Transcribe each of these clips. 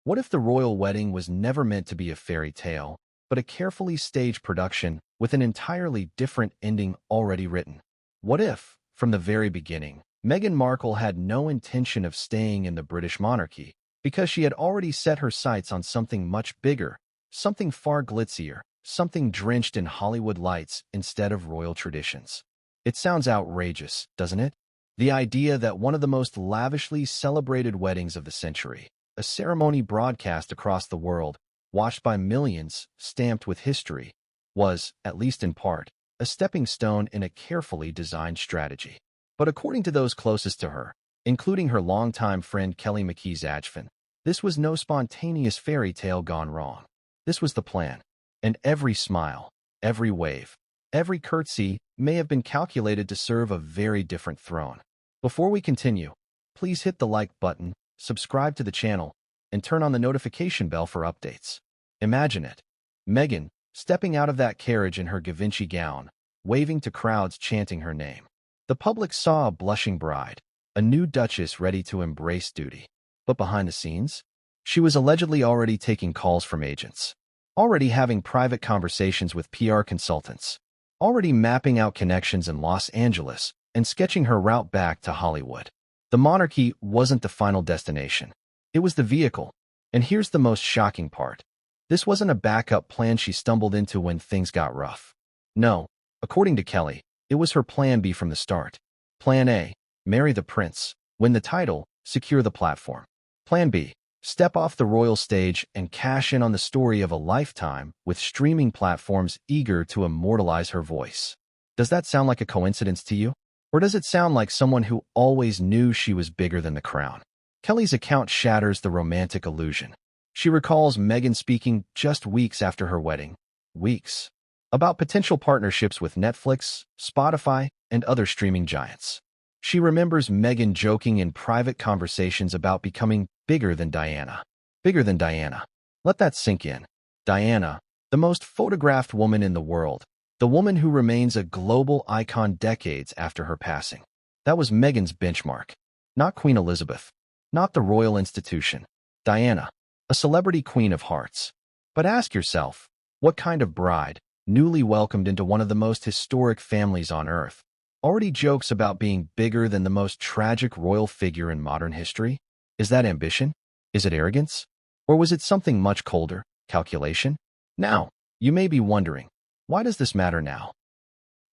What if the royal wedding was never meant to be a fairy tale, but a carefully staged production with an entirely different ending already written? What if, from the very beginning, Meghan Markle had no intention of staying in the British monarchy because she had already set her sights on something much bigger, something far glitzier, something drenched in Hollywood lights instead of royal traditions? It sounds outrageous, doesn't it? The idea that one of the most lavishly celebrated weddings of the century, a ceremony broadcast across the world, watched by millions, stamped with history, was, at least in part, a stepping stone in a carefully designed strategy. But according to those closest to her, including her longtime friend McKee Zajfen, this was no spontaneous fairy tale gone wrong. This was the plan. And every smile, every wave, every curtsy may have been calculated to serve a very different throne. Before we continue, please hit the like button, subscribe to the channel, and turn on the notification bell for updates. Imagine it. Meghan, stepping out of that carriage in her Givenchy gown, waving to crowds chanting her name. The public saw a blushing bride, a new duchess ready to embrace duty. But behind the scenes, she was allegedly already taking calls from agents, already having private conversations with PR consultants, already mapping out connections in Los Angeles and sketching her route back to Hollywood. The monarchy wasn't the final destination. It was the vehicle. And here's the most shocking part. This wasn't a backup plan she stumbled into when things got rough. No, according to Kelly, it was her plan B from the start. Plan A, marry the prince, win the title, secure the platform. Plan B, step off the royal stage and cash in on the story of a lifetime with streaming platforms eager to immortalize her voice. Does that sound like a coincidence to you? Or does it sound like someone who always knew she was bigger than the crown? Kelly's account shatters the romantic illusion. She recalls Meghan speaking just weeks after her wedding, about potential partnerships with Netflix, Spotify, and other streaming giants. She remembers Meghan joking in private conversations about becoming bigger than Diana. Bigger than Diana. Let that sink in. Diana, the most photographed woman in the world, the woman who remains a global icon decades after her passing. That was Meghan's benchmark. Not Queen Elizabeth. Not the royal institution. Diana, a celebrity queen of hearts. But ask yourself, what kind of bride, newly welcomed into one of the most historic families on earth, already jokes about being bigger than the most tragic royal figure in modern history? Is that ambition? Is it arrogance? Or was it something much colder, calculation? Now, you may be wondering, why does this matter now?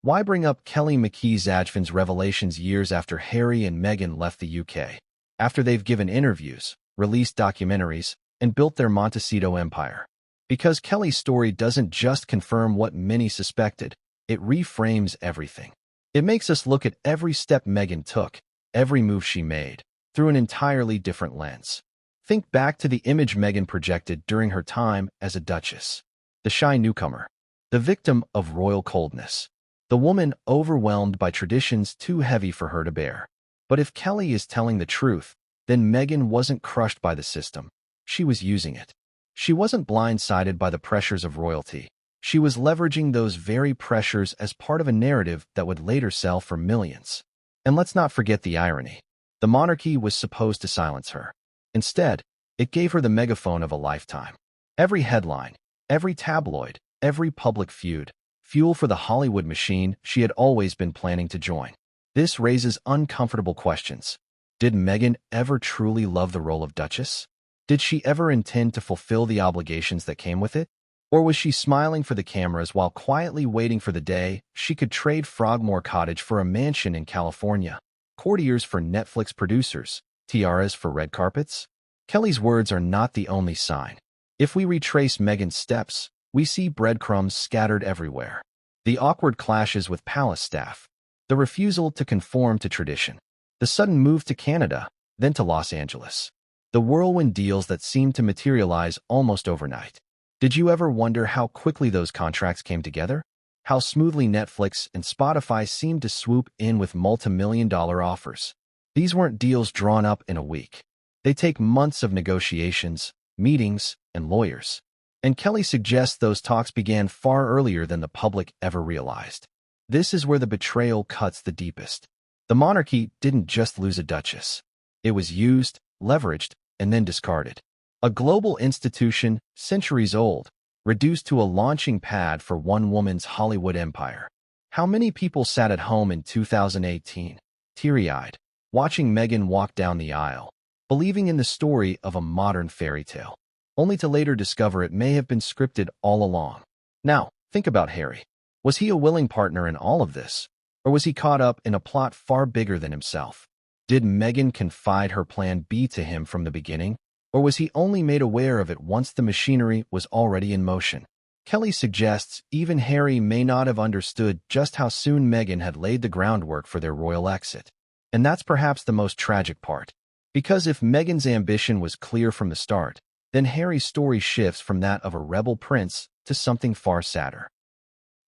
Why bring up McKee Zajfen's revelations years after Harry and Meghan left the UK? After they've given interviews, released documentaries, and built their Montecito empire? Because Kelly's story doesn't just confirm what many suspected, it reframes everything. It makes us look at every step Meghan took, every move she made, through an entirely different lens. Think back to the image Meghan projected during her time as a duchess. The shy newcomer, the victim of royal coldness, the woman overwhelmed by traditions too heavy for her to bear. But if Kelly is telling the truth, then Meghan wasn't crushed by the system. She was using it. She wasn't blindsided by the pressures of royalty. She was leveraging those very pressures as part of a narrative that would later sell for millions. And let's not forget the irony. The monarchy was supposed to silence her. Instead, it gave her the megaphone of a lifetime. Every headline, every tabloid, every public feud, fuel for the Hollywood machine she had always been planning to join. This raises uncomfortable questions. Did Meghan ever truly love the role of Duchess? Did she ever intend to fulfill the obligations that came with it? Or was she smiling for the cameras while quietly waiting for the day she could trade Frogmore Cottage for a mansion in California, courtiers for Netflix producers, tiaras for red carpets? Kelly's words are not the only sign. If we retrace Meghan's steps, we see breadcrumbs scattered everywhere. The awkward clashes with palace staff, the refusal to conform to tradition, the sudden move to Canada, then to Los Angeles, the whirlwind deals that seemed to materialize almost overnight. Did you ever wonder how quickly those contracts came together? How smoothly Netflix and Spotify seemed to swoop in with multi-million-dollar offers? These weren't deals drawn up in a week. They take months of negotiations, meetings, and lawyers. And Kelly suggests those talks began far earlier than the public ever realized. This is where the betrayal cuts the deepest. The monarchy didn't just lose a duchess. It was used, leveraged, and then discarded. A global institution, centuries old, reduced to a launching pad for one woman's Hollywood empire. How many people sat at home in 2018, teary-eyed, watching Meghan walk down the aisle, believing in the story of a modern fairy tale, only to later discover it may have been scripted all along? Now, think about Harry. Was he a willing partner in all of this? Or was he caught up in a plot far bigger than himself? Did Meghan confide her plan B to him from the beginning? Or was he only made aware of it once the machinery was already in motion? Kelly suggests even Harry may not have understood just how soon Meghan had laid the groundwork for their royal exit. And that's perhaps the most tragic part. Because if Meghan's ambition was clear from the start, then Harry's story shifts from that of a rebel prince to something far sadder.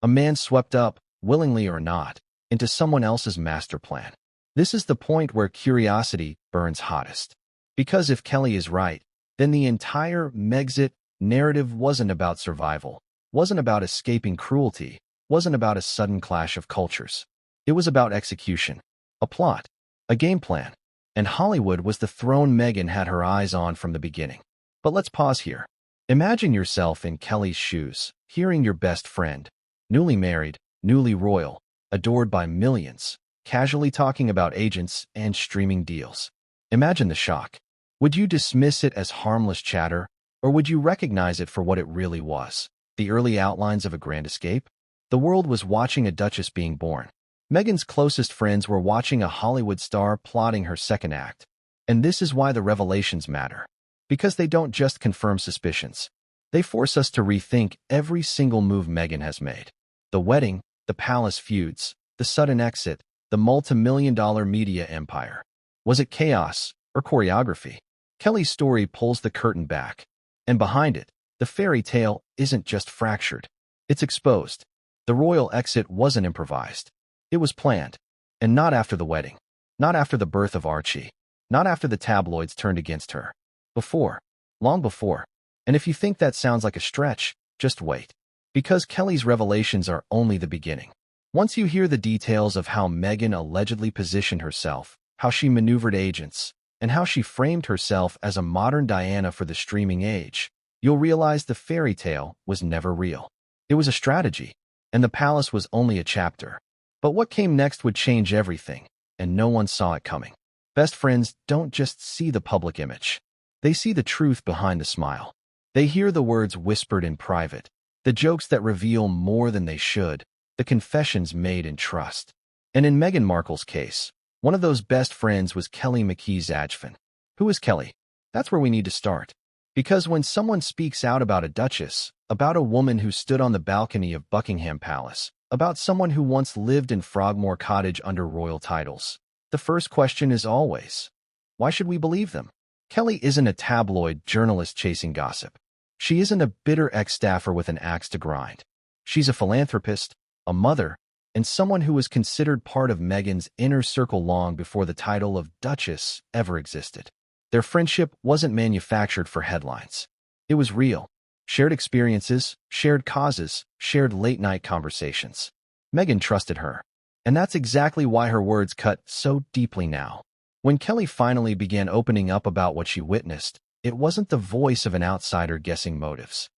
A man swept up, willingly or not, into someone else's master plan. This is the point where curiosity burns hottest. Because if Kelly is right, then the entire Megxit narrative wasn't about survival, wasn't about escaping cruelty, wasn't about a sudden clash of cultures. It was about execution, a plot, a game plan. And Hollywood was the throne Meghan had her eyes on from the beginning. But let's pause here. Imagine yourself in Kelly's shoes, hearing your best friend, newly married, newly royal, adored by millions, casually talking about agents and streaming deals. Imagine the shock. Would you dismiss it as harmless chatter, or would you recognize it for what it really was? The early outlines of a grand escape? The world was watching a duchess being born. Meghan's closest friends were watching a Hollywood star plotting her second act. And this is why the revelations matter. Because they don't just confirm suspicions. They force us to rethink every single move Meghan has made. The wedding, the palace feuds, the sudden exit, the multi-million-dollar media empire. Was it chaos or choreography? Kelly's story pulls the curtain back. And behind it, the fairy tale isn't just fractured. It's exposed. The royal exit wasn't improvised. It was planned. And not after the wedding. Not after the birth of Archie. Not after the tabloids turned against her. Before. Long before. And if you think that sounds like a stretch, just wait. Because Kelly's revelations are only the beginning. Once you hear the details of how Meghan allegedly positioned herself, how she maneuvered agents, and how she framed herself as a modern Diana for the streaming age, you'll realize the fairy tale was never real. It was a strategy, and the palace was only a chapter. But what came next would change everything, and no one saw it coming. Best friends don't just see the public image. They see the truth behind the smile. They hear the words whispered in private, the jokes that reveal more than they should, the confessions made in trust. And in Meghan Markle's case, one of those best friends was McKee Zajfen. Who is Kelly? That's where we need to start. Because when someone speaks out about a duchess, about a woman who stood on the balcony of Buckingham Palace, about someone who once lived in Frogmore Cottage under royal titles, the first question is always, why should we believe them? Kelly isn't a tabloid journalist chasing gossip. She isn't a bitter ex-staffer with an axe to grind. She's a philanthropist, a mother, and someone who was considered part of Meghan's inner circle long before the title of Duchess ever existed. Their friendship wasn't manufactured for headlines. It was real. Shared experiences, shared causes, shared late-night conversations. Meghan trusted her. And that's exactly why her words cut so deeply now. When Kelly finally began opening up about what she witnessed, it wasn't the voice of an outsider guessing motives.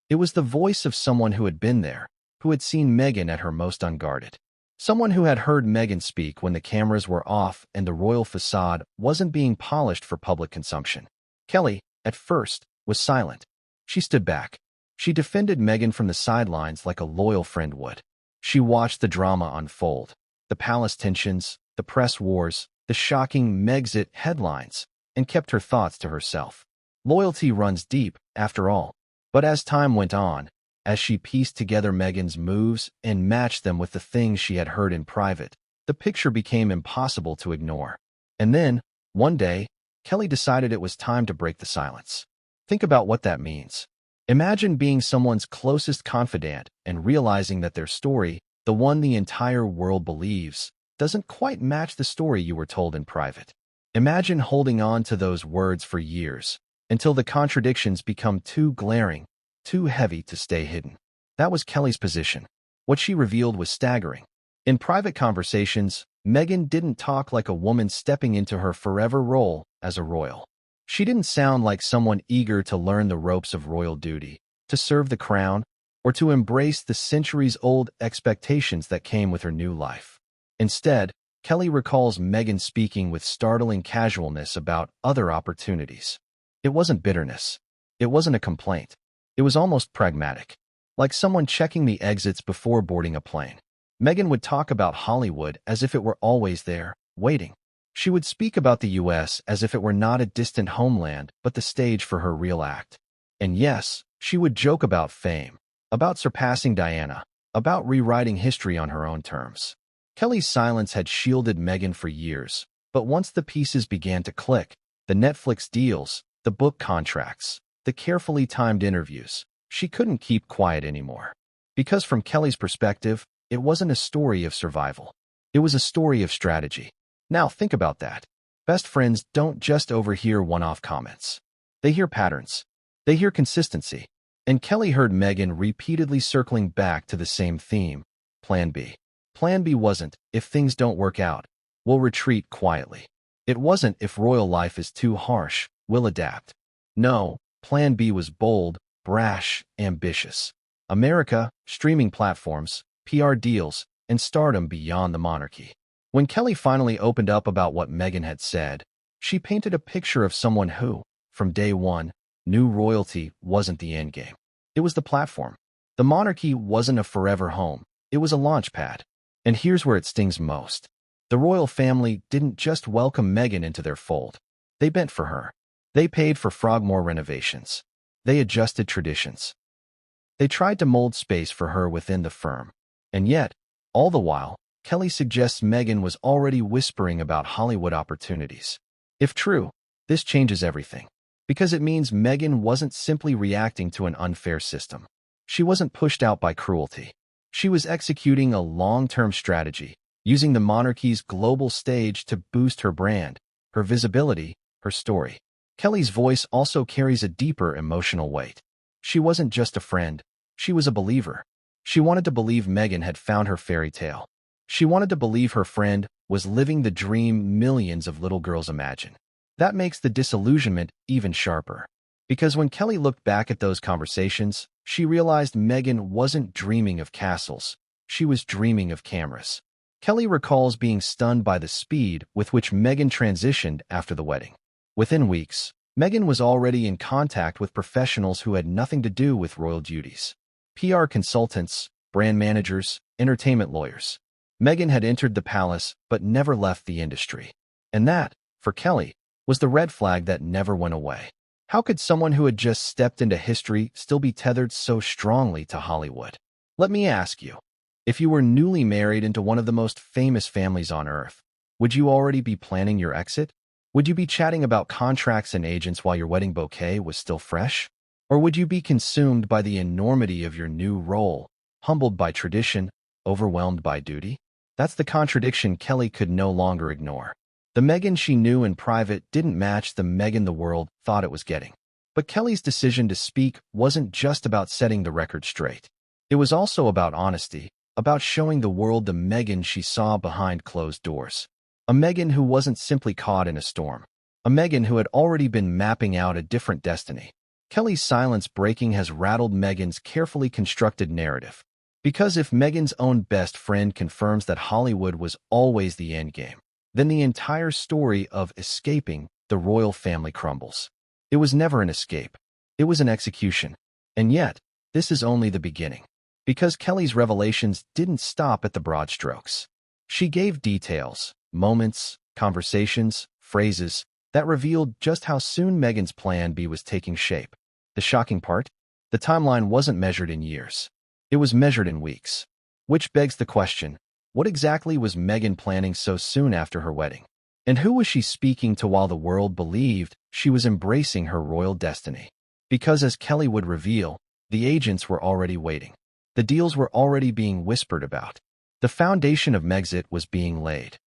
It was the voice of someone who had been there, who had seen Meghan at her most unguarded. Someone who had heard Meghan speak when the cameras were off and the royal facade wasn't being polished for public consumption. Kelly, at first, was silent. She stood back. She defended Meghan from the sidelines like a loyal friend would. She watched the drama unfold, the palace tensions, the press wars, the shocking Megxit headlines, and kept her thoughts to herself. Loyalty runs deep, after all. But as time went on, as she pieced together Meghan's moves and matched them with the things she had heard in private, the picture became impossible to ignore. And then, one day, Kelly decided it was time to break the silence. Think about what that means. Imagine being someone's closest confidant and realizing that their story, the one the entire world believes, doesn't quite match the story you were told in private. Imagine holding on to those words for years, until the contradictions become too glaring, too heavy to stay hidden. That was Kelly's position. What she revealed was staggering. In private conversations, Meghan didn't talk like a woman stepping into her forever role as a royal. She didn't sound like someone eager to learn the ropes of royal duty, to serve the crown, or to embrace the centuries-old expectations that came with her new life. Instead, Kelly recalls Meghan speaking with startling casualness about other opportunities. It wasn't bitterness. It wasn't a complaint. It was almost pragmatic, like someone checking the exits before boarding a plane. Meghan would talk about Hollywood as if it were always there, waiting. She would speak about the U.S. as if it were not a distant homeland, but the stage for her real act. And yes, she would joke about fame, about surpassing Diana, about rewriting history on her own terms. Kelly's silence had shielded Meghan for years, but once the pieces began to click, the Netflix deals, the book contracts, the carefully timed interviews, she couldn't keep quiet anymore. Because from Kelly's perspective, it wasn't a story of survival. It was a story of strategy. Now think about that. Best friends don't just overhear one-off comments. They hear patterns. They hear consistency. And Kelly heard Meghan repeatedly circling back to the same theme, Plan B. Plan B wasn't, if things don't work out, we'll retreat quietly. It wasn't, if royal life is too harsh, we'll adapt. No, Plan B was bold, brash, ambitious. America, streaming platforms, PR deals, and stardom beyond the monarchy. When Kelly finally opened up about what Meghan had said, she painted a picture of someone who, from day one, knew royalty wasn't the endgame. It was the platform. The monarchy wasn't a forever home. It was a launch pad. And here's where it stings most. The royal family didn't just welcome Meghan into their fold. They bent for her. They paid for Frogmore renovations. They adjusted traditions. They tried to mold space for her within the firm. And yet, all the while, Kelly suggests Meghan was already whispering about Hollywood opportunities. If true, this changes everything. Because it means Meghan wasn't simply reacting to an unfair system. She wasn't pushed out by cruelty. She was executing a long-term strategy, using the monarchy's global stage to boost her brand, her visibility, her story. Kelly's voice also carries a deeper emotional weight. She wasn't just a friend. She was a believer. She wanted to believe Meghan had found her fairy tale. She wanted to believe her friend was living the dream millions of little girls imagine. That makes the disillusionment even sharper. Because when Kelly looked back at those conversations, she realized Meghan wasn't dreaming of castles. She was dreaming of cameras. Kelly recalls being stunned by the speed with which Meghan transitioned after the wedding. Within weeks, Meghan was already in contact with professionals who had nothing to do with royal duties. PR consultants, brand managers, entertainment lawyers. Meghan had entered the palace but never left the industry. And that, for Kelly, was the red flag that never went away. How could someone who had just stepped into history still be tethered so strongly to Hollywood? Let me ask you, if you were newly married into one of the most famous families on earth, would you already be planning your exit? Would you be chatting about contracts and agents while your wedding bouquet was still fresh? Or would you be consumed by the enormity of your new role, humbled by tradition, overwhelmed by duty? That's the contradiction Kelly could no longer ignore. The Meghan she knew in private didn't match the Meghan the world thought it was getting. But Kelly's decision to speak wasn't just about setting the record straight. It was also about honesty, about showing the world the Meghan she saw behind closed doors. A Meghan who wasn't simply caught in a storm. A Meghan who had already been mapping out a different destiny. Kelly's silence breaking has rattled Meghan's carefully constructed narrative. Because if Meghan's own best friend confirms that Hollywood was always the endgame, then the entire story of escaping the royal family crumbles. It was never an escape. It was an execution. And yet, this is only the beginning. Because Kelly's revelations didn't stop at the broad strokes. She gave details, moments, conversations, phrases that revealed just how soon Meghan's Plan B was taking shape. The shocking part? The timeline wasn't measured in years. It was measured in weeks. Which begs the question, what exactly was Meghan planning so soon after her wedding? And who was she speaking to while the world believed she was embracing her royal destiny? Because as Kelly would reveal, the agents were already waiting. The deals were already being whispered about. The foundation of Megxit was being laid.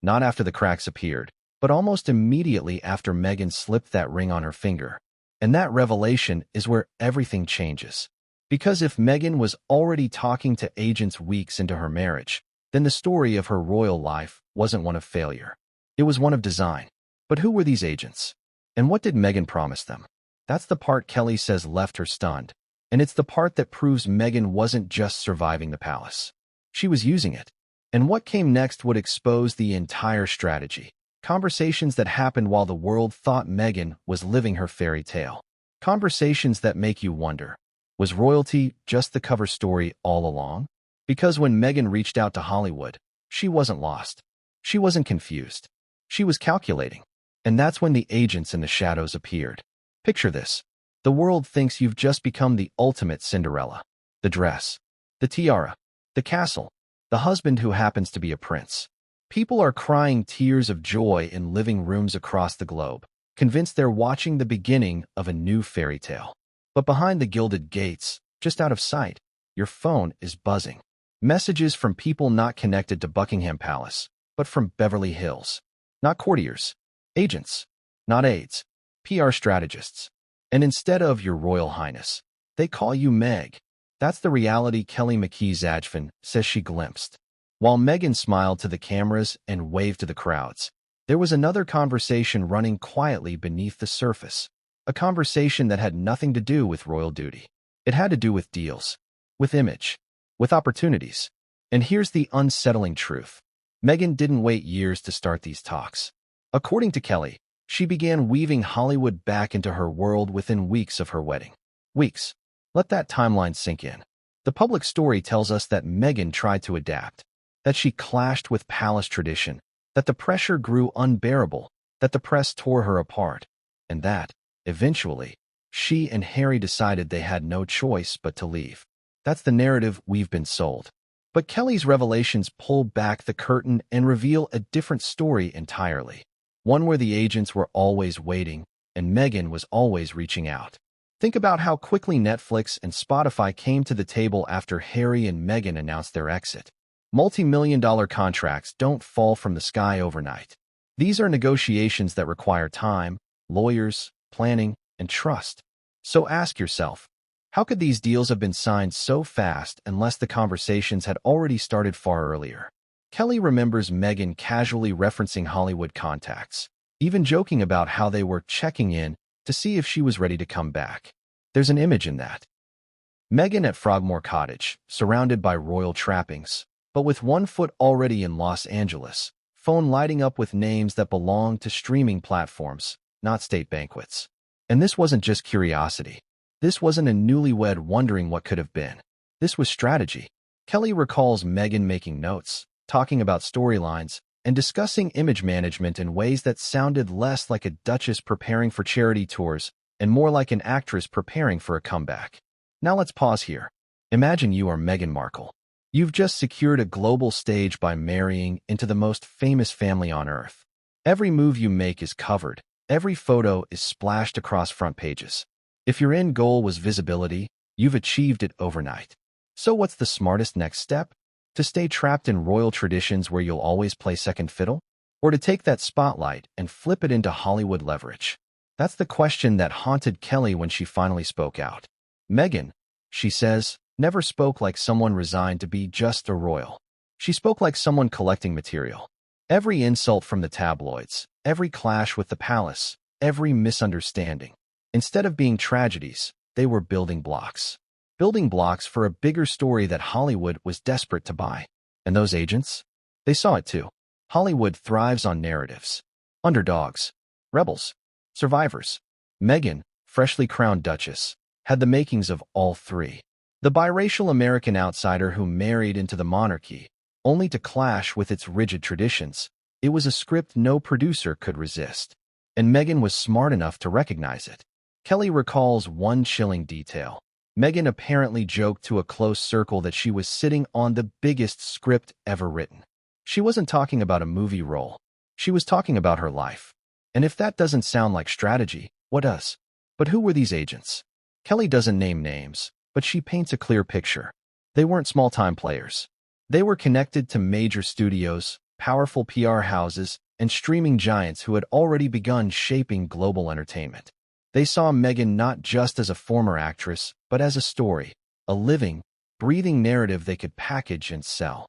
Not after the cracks appeared, but almost immediately after Meghan slipped that ring on her finger. And that revelation is where everything changes. Because if Meghan was already talking to agents weeks into her marriage, then the story of her royal life wasn't one of failure. It was one of design. But who were these agents? And what did Meghan promise them? That's the part Kelly says left her stunned. And it's the part that proves Meghan wasn't just surviving the palace. She was using it. And what came next would expose the entire strategy. Conversations that happened while the world thought Meghan was living her fairy tale. Conversations that make you wonder, was royalty just the cover story all along? Because when Meghan reached out to Hollywood, she wasn't lost. She wasn't confused. She was calculating. And that's when the agents in the shadows appeared. Picture this. The world thinks you've just become the ultimate Cinderella. The dress, the tiara, the castle, the husband who happens to be a prince. People are crying tears of joy in living rooms across the globe, convinced they're watching the beginning of a new fairy tale. But behind the gilded gates, just out of sight, your phone is buzzing. Messages from people not connected to Buckingham Palace, but from Beverly Hills. Not courtiers, agents, not aides, PR strategists. And instead of Your Royal Highness, they call you Meg. That's the reality McKee Zajfen says she glimpsed. While Meghan smiled to the cameras and waved to the crowds, there was another conversation running quietly beneath the surface. A conversation that had nothing to do with royal duty. It had to do with deals, with image, with opportunities. And here's the unsettling truth. Meghan didn't wait years to start these talks. According to Kelly, she began weaving Hollywood back into her world within weeks of her wedding. Weeks. Let that timeline sink in. The public story tells us that Meghan tried to adapt, that she clashed with palace tradition, that the pressure grew unbearable, that the press tore her apart, and that, eventually, she and Harry decided they had no choice but to leave. That's the narrative we've been sold. But Kelly's revelations pull back the curtain and reveal a different story entirely. One where the agents were always waiting, and Meghan was always reaching out. Think about how quickly Netflix and Spotify came to the table after Harry and Meghan announced their exit. Multi-million-dollar contracts don't fall from the sky overnight. These are negotiations that require time, lawyers, planning, and trust. So ask yourself, how could these deals have been signed so fast unless the conversations had already started far earlier? Kelly remembers Meghan casually referencing Hollywood contacts, even joking about how they were checking in to see if she was ready to come back. There's an image in that. Meghan at Frogmore Cottage, surrounded by royal trappings, but with one foot already in Los Angeles, phone lighting up with names that belong to streaming platforms, not state banquets. And this wasn't just curiosity. This wasn't a newlywed wondering what could have been. This was strategy. Kelly recalls Meghan making notes, talking about storylines, and discussing image management in ways that sounded less like a duchess preparing for charity tours and more like an actress preparing for a comeback. Now let's pause here. Imagine you are Meghan Markle. You've just secured a global stage by marrying into the most famous family on earth. Every move you make is covered. Every photo is splashed across front pages. If your end goal was visibility, you've achieved it overnight. So what's the smartest next step? To stay trapped in royal traditions where you'll always play second fiddle? Or to take that spotlight and flip it into Hollywood leverage? That's the question that haunted Kelly when she finally spoke out. Meghan, she says, never spoke like someone resigned to be just a royal. She spoke like someone collecting material. Every insult from the tabloids, every clash with the palace, every misunderstanding. Instead of being tragedies, they were building blocks. Building blocks for a bigger story that Hollywood was desperate to buy. And those agents? They saw it too. Hollywood thrives on narratives. Underdogs, rebels, survivors. Meghan, freshly crowned duchess, had the makings of all three. The biracial American outsider who married into the monarchy, only to clash with its rigid traditions. It was a script no producer could resist. And Meghan was smart enough to recognize it. Kelly recalls one chilling detail. Meghan apparently joked to a close circle that she was sitting on the biggest script ever written. She wasn't talking about a movie role. She was talking about her life. And if that doesn't sound like strategy, what does? But who were these agents? Kelly doesn't name names, but she paints a clear picture. They weren't small-time players. They were connected to major studios, powerful PR houses, and streaming giants who had already begun shaping global entertainment. They saw Meghan not just as a former actress, but as a story, a living, breathing narrative they could package and sell.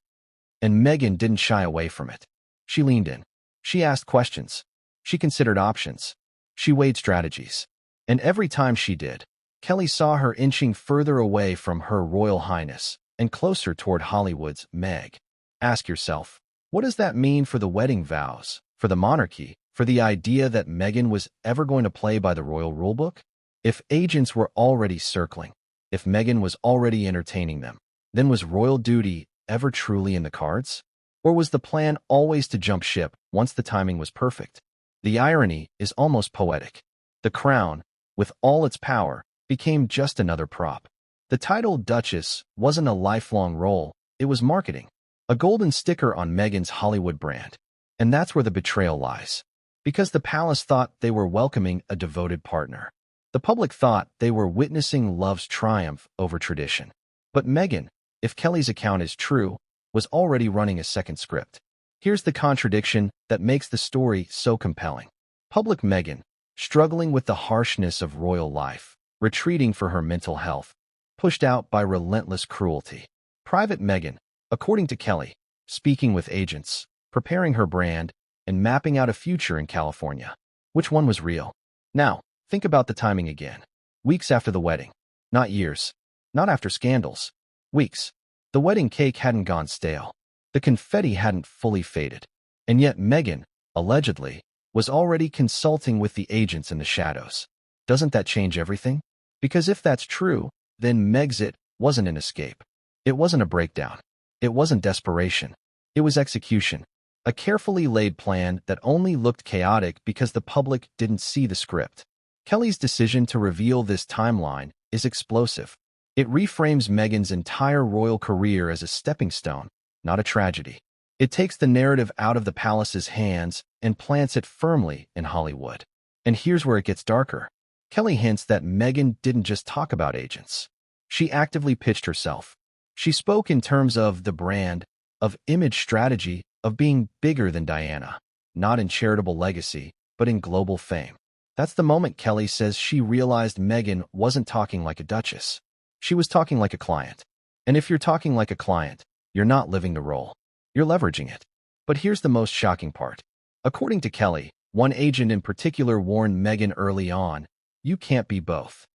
And Meghan didn't shy away from it. She leaned in. She asked questions. She considered options. She weighed strategies. And every time she did, Kelly saw her inching further away from Her Royal Highness and closer toward Hollywood's Meg. Ask yourself, what does that mean for the wedding vows, for the monarchy, for the idea that Meghan was ever going to play by the royal rulebook? If agents were already circling, if Meghan was already entertaining them, then was royal duty ever truly in the cards? Or was the plan always to jump ship once the timing was perfect? The irony is almost poetic. The crown, with all its power, became just another prop. The title Duchess wasn't a lifelong role, it was marketing. A golden sticker on Meghan's Hollywood brand. And that's where the betrayal lies. Because the palace thought they were welcoming a devoted partner. The public thought they were witnessing love's triumph over tradition. But Meghan, if Kelly's account is true, was already running a second script. Here's the contradiction that makes the story so compelling. Public Meghan, struggling with the harshness of royal life, retreating for her mental health, pushed out by relentless cruelty. Private Meghan, according to Kelly, speaking with agents, preparing her brand, and mapping out a future in California. Which one was real? Now, think about the timing again. Weeks after the wedding. Not years. Not after scandals. Weeks. The wedding cake hadn't gone stale. The confetti hadn't fully faded. And yet Meghan, allegedly, was already consulting with the agents in the shadows. Doesn't that change everything? Because if that's true, then Megxit wasn't an escape. It wasn't a breakdown. It wasn't desperation. It was execution. A carefully laid plan that only looked chaotic because the public didn't see the script. Kelly's decision to reveal this timeline is explosive. It reframes Meghan's entire royal career as a stepping stone, not a tragedy. It takes the narrative out of the palace's hands and plants it firmly in Hollywood. And here's where it gets darker. Kelly hints that Meghan didn't just talk about agents. She actively pitched herself. She spoke in terms of the brand, of image strategy, of being bigger than Diana, not in charitable legacy, but in global fame. That's the moment Kelly says she realized Meghan wasn't talking like a duchess. She was talking like a client. And if you're talking like a client, you're not living the role. You're leveraging it. But here's the most shocking part. According to Kelly, one agent in particular warned Meghan early on, you can't be both.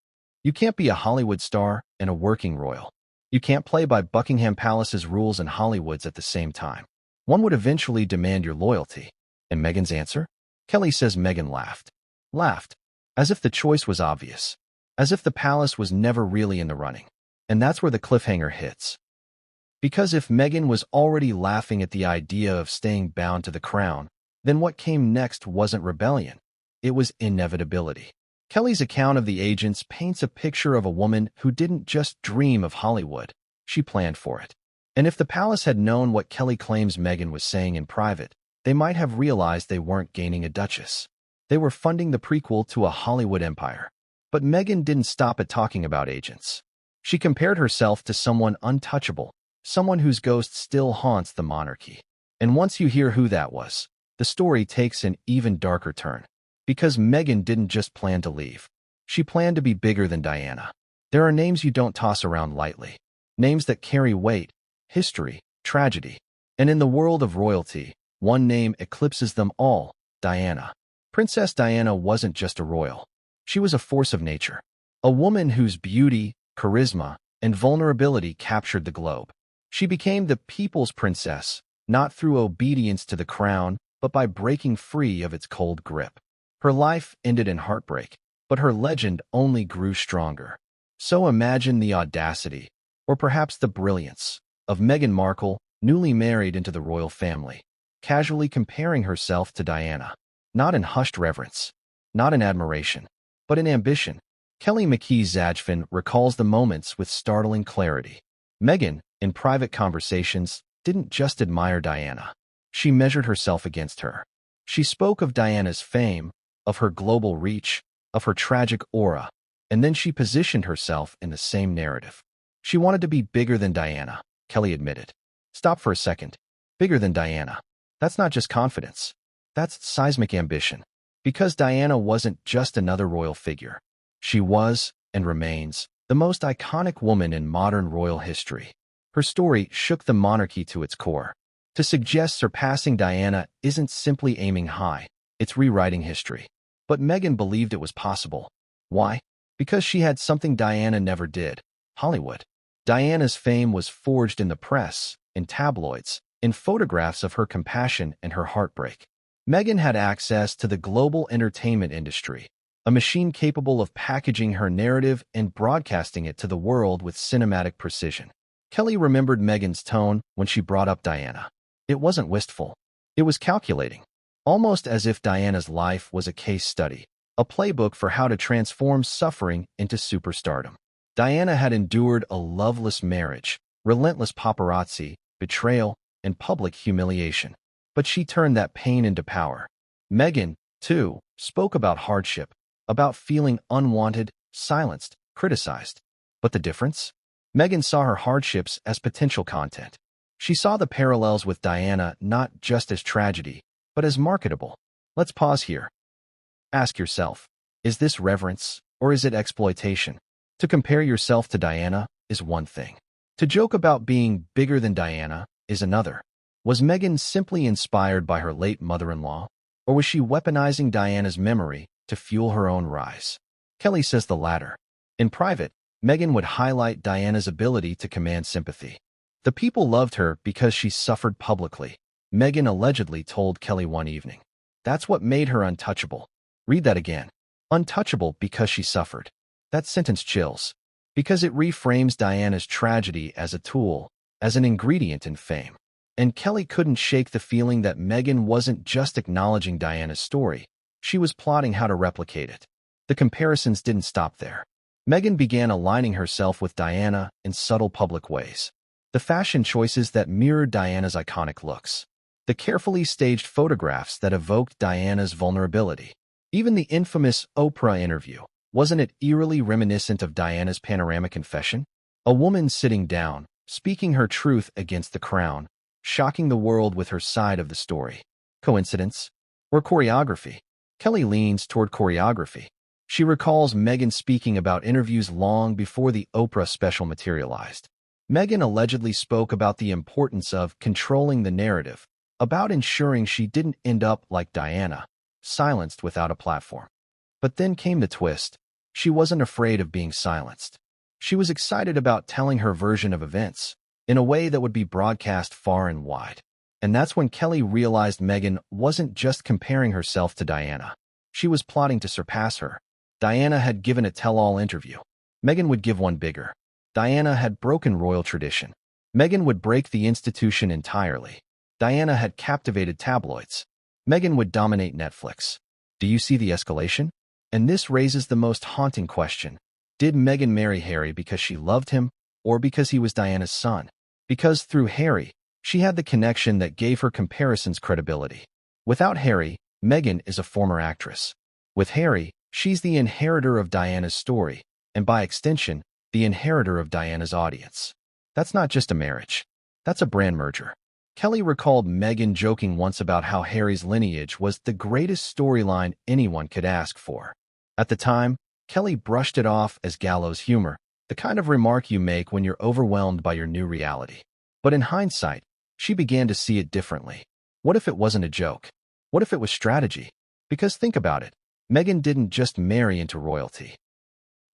You can't be a Hollywood star and a working royal. You can't play by Buckingham Palace's rules and Hollywood's at the same time. One would eventually demand your loyalty. And Meghan's answer? Kelly says Meghan laughed. Laughed. As if the choice was obvious. As if the palace was never really in the running. And that's where the cliffhanger hits. Because if Meghan was already laughing at the idea of staying bound to the crown, then what came next wasn't rebellion. It was inevitability. Kelly's account of the agents paints a picture of a woman who didn't just dream of Hollywood. She planned for it. And if the palace had known what Kelly claims Meghan was saying in private, they might have realized they weren't gaining a duchess. They were funding the prequel to a Hollywood empire. But Meghan didn't stop at talking about agents. She compared herself to someone untouchable, someone whose ghost still haunts the monarchy. And once you hear who that was, the story takes an even darker turn. Because Meghan didn't just plan to leave. She planned to be bigger than Diana. There are names you don't toss around lightly. Names that carry weight, history, tragedy. And in the world of royalty, one name eclipses them all, Diana. Princess Diana wasn't just a royal. She was a force of nature. A woman whose beauty, charisma, and vulnerability captured the globe. She became the people's princess, not through obedience to the crown, but by breaking free of its cold grip. Her life ended in heartbreak, but her legend only grew stronger. So imagine the audacity, or perhaps the brilliance, of Meghan Markle, newly married into the royal family, casually comparing herself to Diana. Not in hushed reverence, not in admiration, but in ambition. McKee Zajfen recalls the moments with startling clarity. Meghan, in private conversations, didn't just admire Diana. She measured herself against her. She spoke of Diana's fame, of her global reach, of her tragic aura, and then she positioned herself in the same narrative. She wanted to be bigger than Diana, Kelly admitted. Stop for a second. Bigger than Diana. That's not just confidence. That's seismic ambition. Because Diana wasn't just another royal figure. She was, and remains, the most iconic woman in modern royal history. Her story shook the monarchy to its core. To suggest surpassing Diana isn't simply aiming high, it's rewriting history. But Meghan believed it was possible. Why? Because she had something Diana never did: Hollywood. Diana's fame was forged in the press, in tabloids, in photographs of her compassion and her heartbreak. Meghan had access to the global entertainment industry, a machine capable of packaging her narrative and broadcasting it to the world with cinematic precision. Kelly remembered Meghan's tone when she brought up Diana. It wasn't wistful. It was calculating, almost as if Diana's life was a case study, a playbook for how to transform suffering into superstardom. Diana had endured a loveless marriage, relentless paparazzi, betrayal, and public humiliation. But she turned that pain into power. Meghan, too, spoke about hardship, about feeling unwanted, silenced, criticized. But the difference? Meghan saw her hardships as potential content. She saw the parallels with Diana not just as tragedy, but as marketable. Let's pause here. Ask yourself, is this reverence, or is it exploitation? To compare yourself to Diana is one thing. To joke about being bigger than Diana is another. Was Meghan simply inspired by her late mother-in-law, or was she weaponizing Diana's memory to fuel her own rise? Kelly says the latter. In private, Meghan would highlight Diana's ability to command sympathy. The people loved her because she suffered publicly, Meghan allegedly told Kelly one evening. That's what made her untouchable. Read that again. Untouchable because she suffered. That sentence chills, because it reframes Diana's tragedy as a tool, as an ingredient in fame. And Kelly couldn't shake the feeling that Meghan wasn't just acknowledging Diana's story, she was plotting how to replicate it. The comparisons didn't stop there. Meghan began aligning herself with Diana in subtle public ways. The fashion choices that mirrored Diana's iconic looks. The carefully staged photographs that evoked Diana's vulnerability. Even the infamous Oprah interview. Wasn't it eerily reminiscent of Diana's panoramic confession? A woman sitting down, speaking her truth against the crown, shocking the world with her side of the story. Coincidence? Or choreography? Kelly leans toward choreography. She recalls Meghan speaking about interviews long before the Oprah special materialized. Meghan allegedly spoke about the importance of controlling the narrative, about ensuring she didn't end up like Diana, silenced without a platform. But then came the twist. She wasn't afraid of being silenced. She was excited about telling her version of events, in a way that would be broadcast far and wide. And that's when Kelly realized Meghan wasn't just comparing herself to Diana. She was plotting to surpass her. Diana had given a tell-all interview. Meghan would give one bigger. Diana had broken royal tradition. Meghan would break the institution entirely. Diana had captivated tabloids. Meghan would dominate Netflix. Do you see the escalation? And this raises the most haunting question. Did Meghan marry Harry because she loved him, or because he was Diana's son? Because through Harry, she had the connection that gave her comparisons credibility. Without Harry, Meghan is a former actress. With Harry, she's the inheritor of Diana's story, and by extension, the inheritor of Diana's audience. That's not just a marriage. That's a brand merger. Kelly recalled Meghan joking once about how Harry's lineage was the greatest storyline anyone could ask for. At the time, Kelly brushed it off as gallows humor, the kind of remark you make when you're overwhelmed by your new reality. But in hindsight, she began to see it differently. What if it wasn't a joke? What if it was strategy? Because think about it, Meghan didn't just marry into royalty.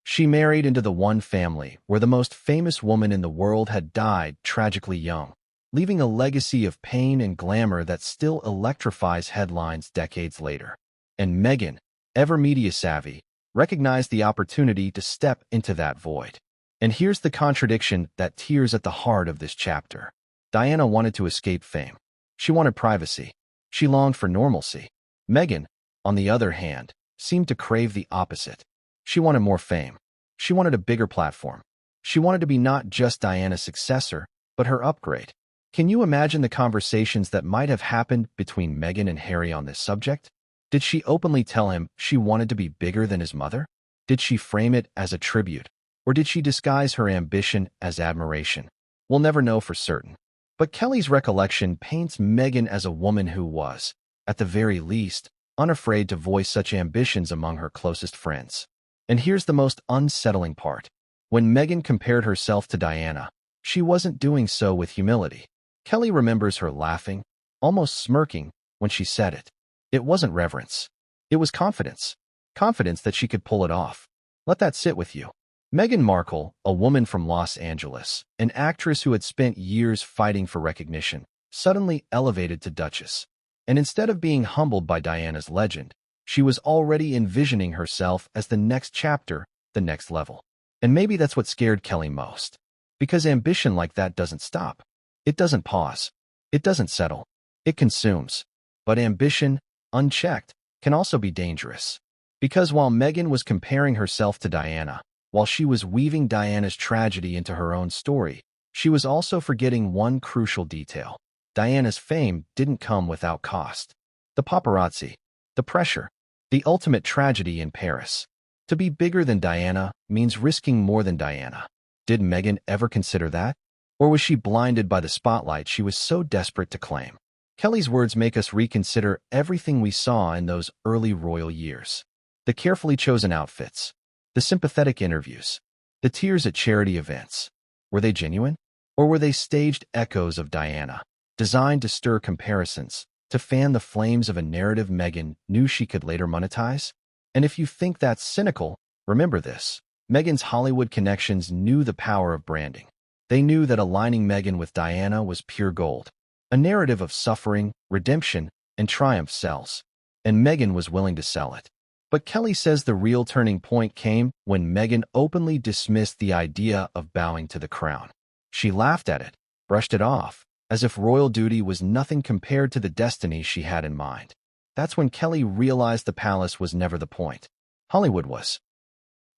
She married into the one family where the most famous woman in the world had died tragically young, leaving a legacy of pain and glamour that still electrifies headlines decades later. And Meghan, ever media savvy, recognized the opportunity to step into that void. And here's the contradiction that tears at the heart of this chapter. Diana wanted to escape fame. She wanted privacy. She longed for normalcy. Meghan, on the other hand, seemed to crave the opposite. She wanted more fame. She wanted a bigger platform. She wanted to be not just Diana's successor, but her upgrade. Can you imagine the conversations that might have happened between Meghan and Harry on this subject? Did she openly tell him she wanted to be bigger than his mother? Did she frame it as a tribute? Or did she disguise her ambition as admiration? We'll never know for certain. But Kelly's recollection paints Meghan as a woman who was, at the very least, unafraid to voice such ambitions among her closest friends. And here's the most unsettling part. When Meghan compared herself to Diana, she wasn't doing so with humility. Kelly remembers her laughing, almost smirking, when she said it. It wasn't reverence. It was confidence. confidence that she could pull it off. Let that sit with you. Meghan Markle, a woman from Los Angeles, an actress who had spent years fighting for recognition, suddenly elevated to Duchess. And instead of being humbled by Diana's legend, she was already envisioning herself as the next chapter, the next level. And maybe that's what scared Kelly most. Because ambition like that doesn't stop. It doesn't pause. It doesn't settle. It consumes. But ambition, unchecked, can also be dangerous. Because while Meghan was comparing herself to Diana, while she was weaving Diana's tragedy into her own story, she was also forgetting one crucial detail. Diana's fame didn't come without cost. The paparazzi, the pressure, the ultimate tragedy in Paris. To be bigger than Diana means risking more than Diana. Did Meghan ever consider that? Or was she blinded by the spotlight she was so desperate to claim? Kelly's words make us reconsider everything we saw in those early royal years. The carefully chosen outfits, the sympathetic interviews, the tears at charity events. Were they genuine? Or were they staged echoes of Diana, designed to stir comparisons, to fan the flames of a narrative Meghan knew she could later monetize? And if you think that's cynical, remember this. Meghan's Hollywood connections knew the power of branding. They knew that aligning Meghan with Diana was pure gold. A narrative of suffering, redemption, and triumph sells. And Meghan was willing to sell it. But Kelly says the real turning point came when Meghan openly dismissed the idea of bowing to the crown. She laughed at it, brushed it off, as if royal duty was nothing compared to the destiny she had in mind. That's when Kelly realized the palace was never the point. Hollywood was.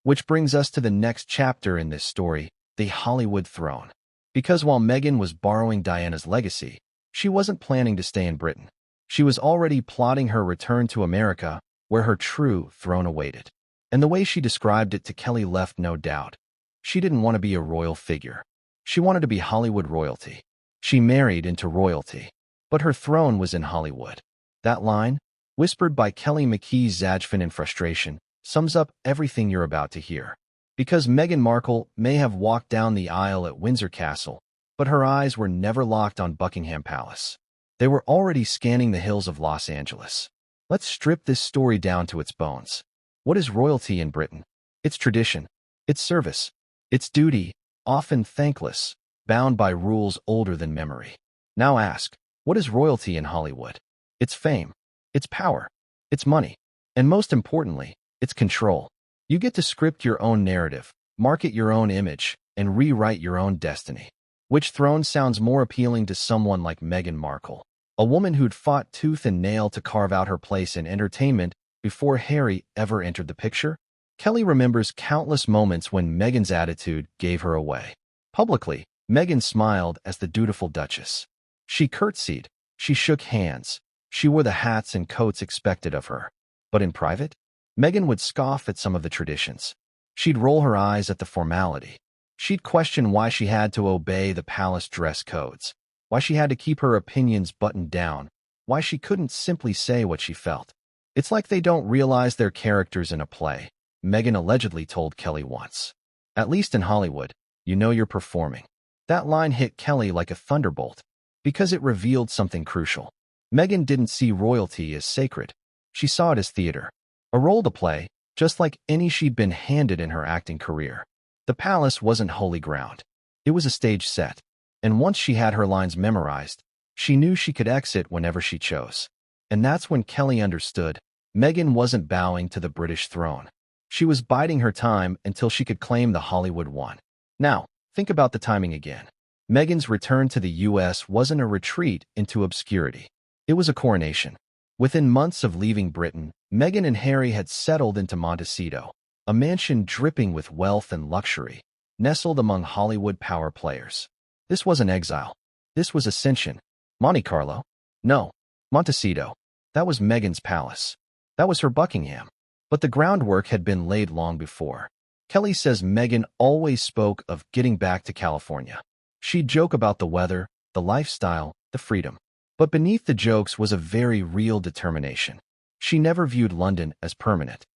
Which brings us to the next chapter in this story, the Hollywood throne. Because while Meghan was borrowing Diana's legacy, she wasn't planning to stay in Britain. She was already plotting her return to America, where her true throne awaited. And the way she described it to Kelly left no doubt. She didn't want to be a royal figure. She wanted to be Hollywood royalty. She married into royalty. But her throne was in Hollywood. That line, whispered by McKee Zajfen in frustration, sums up everything you're about to hear. Because Meghan Markle may have walked down the aisle at Windsor Castle, but her eyes were never locked on Buckingham Palace. They were already scanning the hills of Los Angeles. Let's strip this story down to its bones. What is royalty in Britain? It's tradition. It's service. It's duty, often thankless, bound by rules older than memory. Now ask, what is royalty in Hollywood? It's fame. It's power. It's money. And most importantly, it's control. You get to script your own narrative, market your own image, and rewrite your own destiny. Which throne sounds more appealing to someone like Meghan Markle? A woman who'd fought tooth and nail to carve out her place in entertainment before Harry ever entered the picture? Kelly remembers countless moments when Meghan's attitude gave her away. Publicly, Meghan smiled as the dutiful Duchess. She curtsied, she shook hands, she wore the hats and coats expected of her. But in private, Meghan would scoff at some of the traditions. She'd roll her eyes at the formality. She'd question why she had to obey the palace dress codes, why she had to keep her opinions buttoned down, why she couldn't simply say what she felt. It's like they don't realize they're characters in a play, Meghan allegedly told Kelly once. At least in Hollywood, you know you're performing. That line hit Kelly like a thunderbolt, because it revealed something crucial. Meghan didn't see royalty as sacred. She saw it as theater, a role to play, just like any she'd been handed in her acting career. The palace wasn't holy ground. It was a stage set. And once she had her lines memorized, she knew she could exit whenever she chose. And that's when Kelly understood. Meghan wasn't bowing to the British throne. She was biding her time until she could claim the Hollywood one. Now, think about the timing again. Meghan's return to the U.S. wasn't a retreat into obscurity. It was a coronation. Within months of leaving Britain, Meghan and Harry had settled into Montecito, a mansion dripping with wealth and luxury, nestled among Hollywood power players. This wasn't exile. This was ascension. Monte Carlo? No. Montecito. That was Meghan's palace. That was her Buckingham. But the groundwork had been laid long before. Kelly says Meghan always spoke of getting back to California. She'd joke about the weather, the lifestyle, the freedom. But beneath the jokes was a very real determination. She never viewed London as permanent.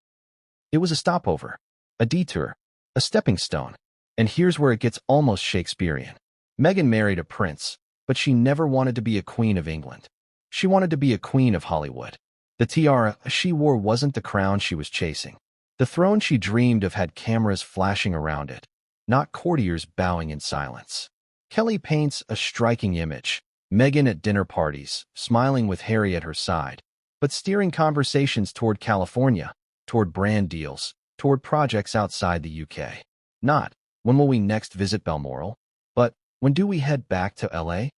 It was a stopover, a detour, a stepping stone. And here's where it gets almost Shakespearean. Meghan married a prince, but she never wanted to be a queen of England. She wanted to be a queen of Hollywood. The tiara she wore wasn't the crown she was chasing. The throne she dreamed of had cameras flashing around it, not courtiers bowing in silence. Kelly paints a striking image. Meghan at dinner parties, smiling with Harry at her side, but steering conversations toward California, toward brand deals, toward projects outside the UK. Not, when will we next visit Balmoral? But, when do we head back to LA?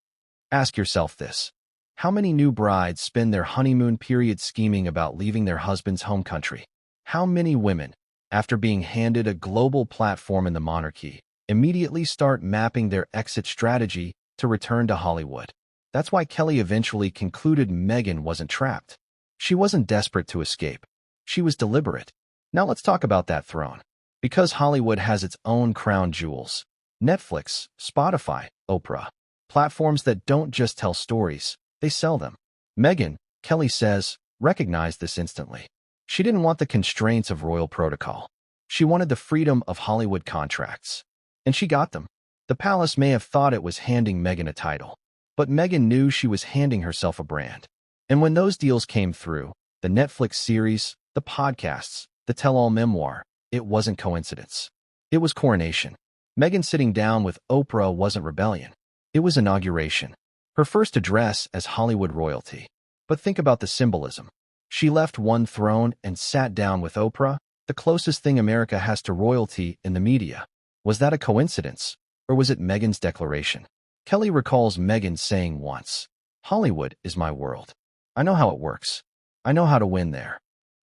Ask yourself this. How many new brides spend their honeymoon period scheming about leaving their husband's home country? How many women, after being handed a global platform in the monarchy, immediately start mapping their exit strategy to return to Hollywood? That's why Kelly eventually concluded Meghan wasn't trapped. She wasn't desperate to escape. She was deliberate. Now let's talk about that throne. Because Hollywood has its own crown jewels. Netflix, Spotify, Oprah. Platforms that don't just tell stories, they sell them. Meghan, Kelly says, recognized this instantly. She didn't want the constraints of royal protocol. She wanted the freedom of Hollywood contracts. And she got them. The palace may have thought it was handing Meghan a title, but Meghan knew she was handing herself a brand. And when those deals came through, the Netflix series, the podcasts, the tell-all memoir, it wasn't coincidence. It was coronation. Meghan sitting down with Oprah wasn't rebellion. It was inauguration. Her first address as Hollywood royalty. But think about the symbolism. She left one throne and sat down with Oprah, the closest thing America has to royalty in the media. Was that a coincidence, or was it Meghan's declaration? Kelly recalls Meghan saying once, "Hollywood is my world. I know how it works. I know how to win there."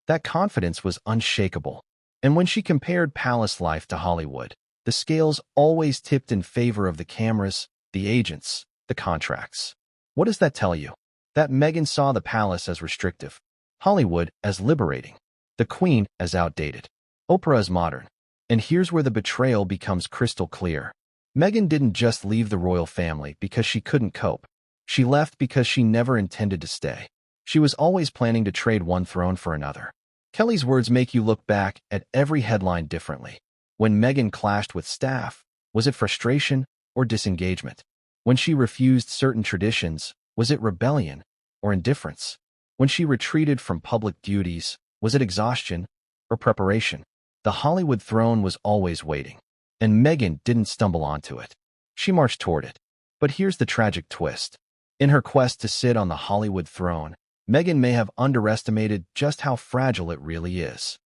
That confidence was unshakable. And when she compared palace life to Hollywood, the scales always tipped in favor of the cameras, the agents, the contracts. What does that tell you? That Meghan saw the palace as restrictive, Hollywood as liberating, the Queen as outdated, Oprah as modern. And here's where the betrayal becomes crystal clear. Meghan didn't just leave the royal family because she couldn't cope. She left because she never intended to stay. She was always planning to trade one throne for another. Kelly's words make you look back at every headline differently. When Meghan clashed with staff, was it frustration or disengagement? When she refused certain traditions, was it rebellion or indifference? When she retreated from public duties, was it exhaustion or preparation? The Hollywood throne was always waiting, and Meghan didn't stumble onto it. She marched toward it. But here's the tragic twist. In her quest to sit on the Hollywood throne, Meghan may have underestimated just how fragile it really is.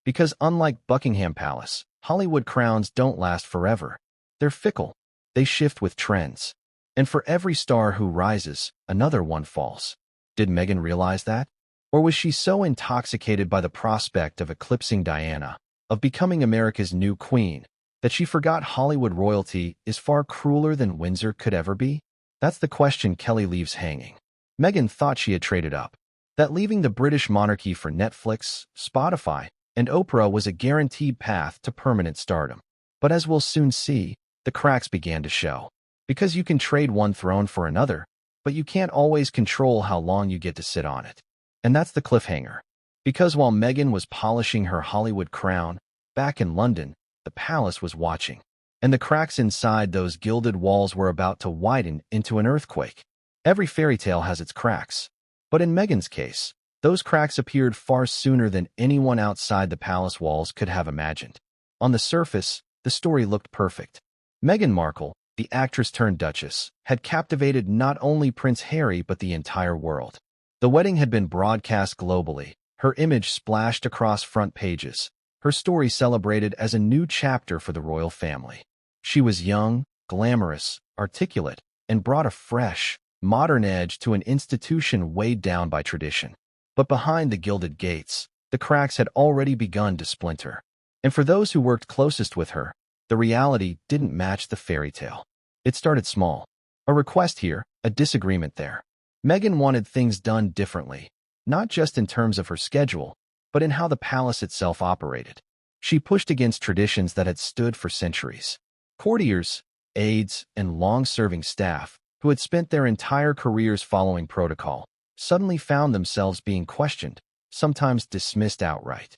Because unlike Buckingham Palace, Hollywood crowns don't last forever. They're fickle. They shift with trends. And for every star who rises, another one falls. Did Meghan realize that? Or was she so intoxicated by the prospect of eclipsing Diana, of becoming America's new queen, that she forgot Hollywood royalty is far crueler than Windsor could ever be? That's the question Kelly leaves hanging. Meghan thought she had traded up, that leaving the British monarchy for Netflix, Spotify, and Oprah was a guaranteed path to permanent stardom. But as we'll soon see, the cracks began to show. Because you can trade one throne for another, but you can't always control how long you get to sit on it. And that's the cliffhanger. Because while Meghan was polishing her Hollywood crown, back in London, the palace was watching. And the cracks inside those gilded walls were about to widen into an earthquake. Every fairy tale has its cracks. But in Meghan's case, those cracks appeared far sooner than anyone outside the palace walls could have imagined. On the surface, the story looked perfect. Meghan Markle, the actress-turned-duchess, had captivated not only Prince Harry but the entire world. The wedding had been broadcast globally, her image splashed across front pages, her story celebrated as a new chapter for the royal family. She was young, glamorous, articulate, and brought a fresh, modern edge to an institution weighed down by tradition. But behind the gilded gates, the cracks had already begun to splinter. And for those who worked closest with her, the reality didn't match the fairy tale. It started small. A request here, a disagreement there. Meghan wanted things done differently, not just in terms of her schedule, but in how the palace itself operated. She pushed against traditions that had stood for centuries. Courtiers, aides, and long-serving staff, who had spent their entire careers following protocol, suddenly found themselves being questioned, sometimes dismissed outright.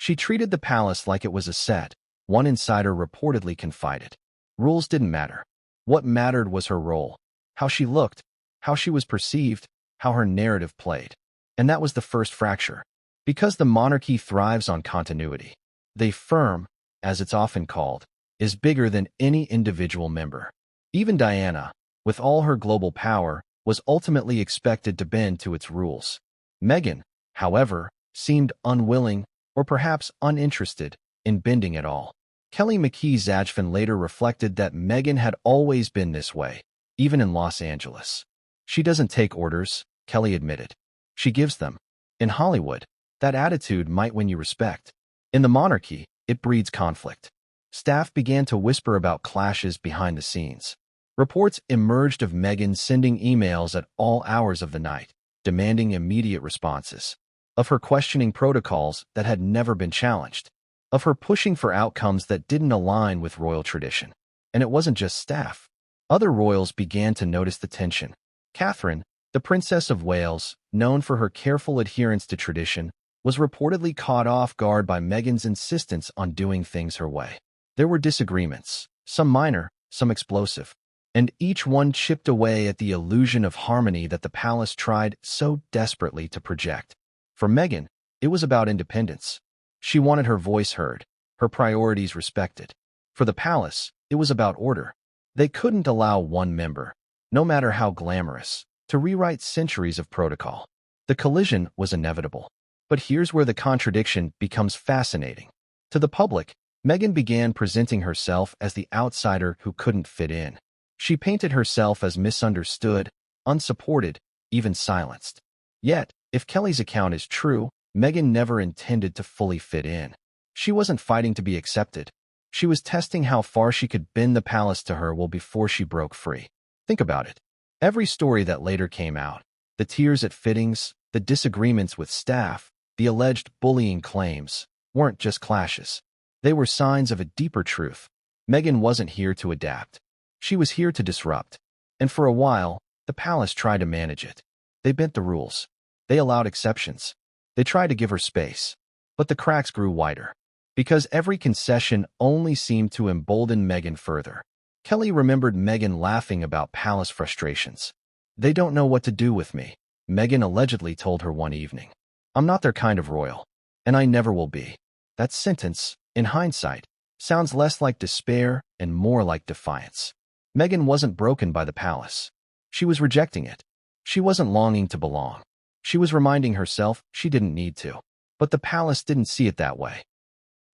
She treated the palace like it was a set, one insider reportedly confided. Rules didn't matter. What mattered was her role, how she looked, how she was perceived, how her narrative played. And that was the first fracture. Because the monarchy thrives on continuity, the firm, as it's often called, is bigger than any individual member. Even Diana, with all her global power, was ultimately expected to bend to its rules. Meghan, however, seemed unwilling, or perhaps uninterested, in bending at all. McKee Zajfen later reflected that Meghan had always been this way, even in Los Angeles. She doesn't take orders, Kelly admitted. She gives them. In Hollywood, that attitude might win you respect. In the monarchy, it breeds conflict. Staff began to whisper about clashes behind the scenes. Reports emerged of Meghan sending emails at all hours of the night, demanding immediate responses. Of her questioning protocols that had never been challenged. Of her pushing for outcomes that didn't align with royal tradition. And it wasn't just staff. Other royals began to notice the tension. Catherine, the Princess of Wales, known for her careful adherence to tradition, was reportedly caught off guard by Meghan's insistence on doing things her way. There were disagreements, some minor, some explosive, and each one chipped away at the illusion of harmony that the palace tried so desperately to project. For Meghan, it was about independence. She wanted her voice heard, her priorities respected. For the palace, it was about order. They couldn't allow one member, no matter how glamorous, to rewrite centuries of protocol. The collision was inevitable. But here's where the contradiction becomes fascinating. To the public, Meghan began presenting herself as the outsider who couldn't fit in. She painted herself as misunderstood, unsupported, even silenced. Yet, if Kelly's account is true, Meghan never intended to fully fit in. She wasn't fighting to be accepted. She was testing how far she could bend the palace to her will before she broke free. Think about it. Every story that later came out, the tears at fittings, the disagreements with staff, the alleged bullying claims, weren't just clashes. They were signs of a deeper truth. Meghan wasn't here to adapt. She was here to disrupt. And for a while, the palace tried to manage it. They bent the rules. They allowed exceptions. They tried to give her space. But the cracks grew wider. Because every concession only seemed to embolden Meghan further. Kelly remembered Meghan laughing about palace frustrations. "They don't know what to do with me," Meghan allegedly told her one evening. "I'm not their kind of royal. And I never will be." That sentence, in hindsight, sounds less like despair and more like defiance. Meghan wasn't broken by the palace. She was rejecting it. She wasn't longing to belong. She was reminding herself she didn't need to. But the palace didn't see it that way.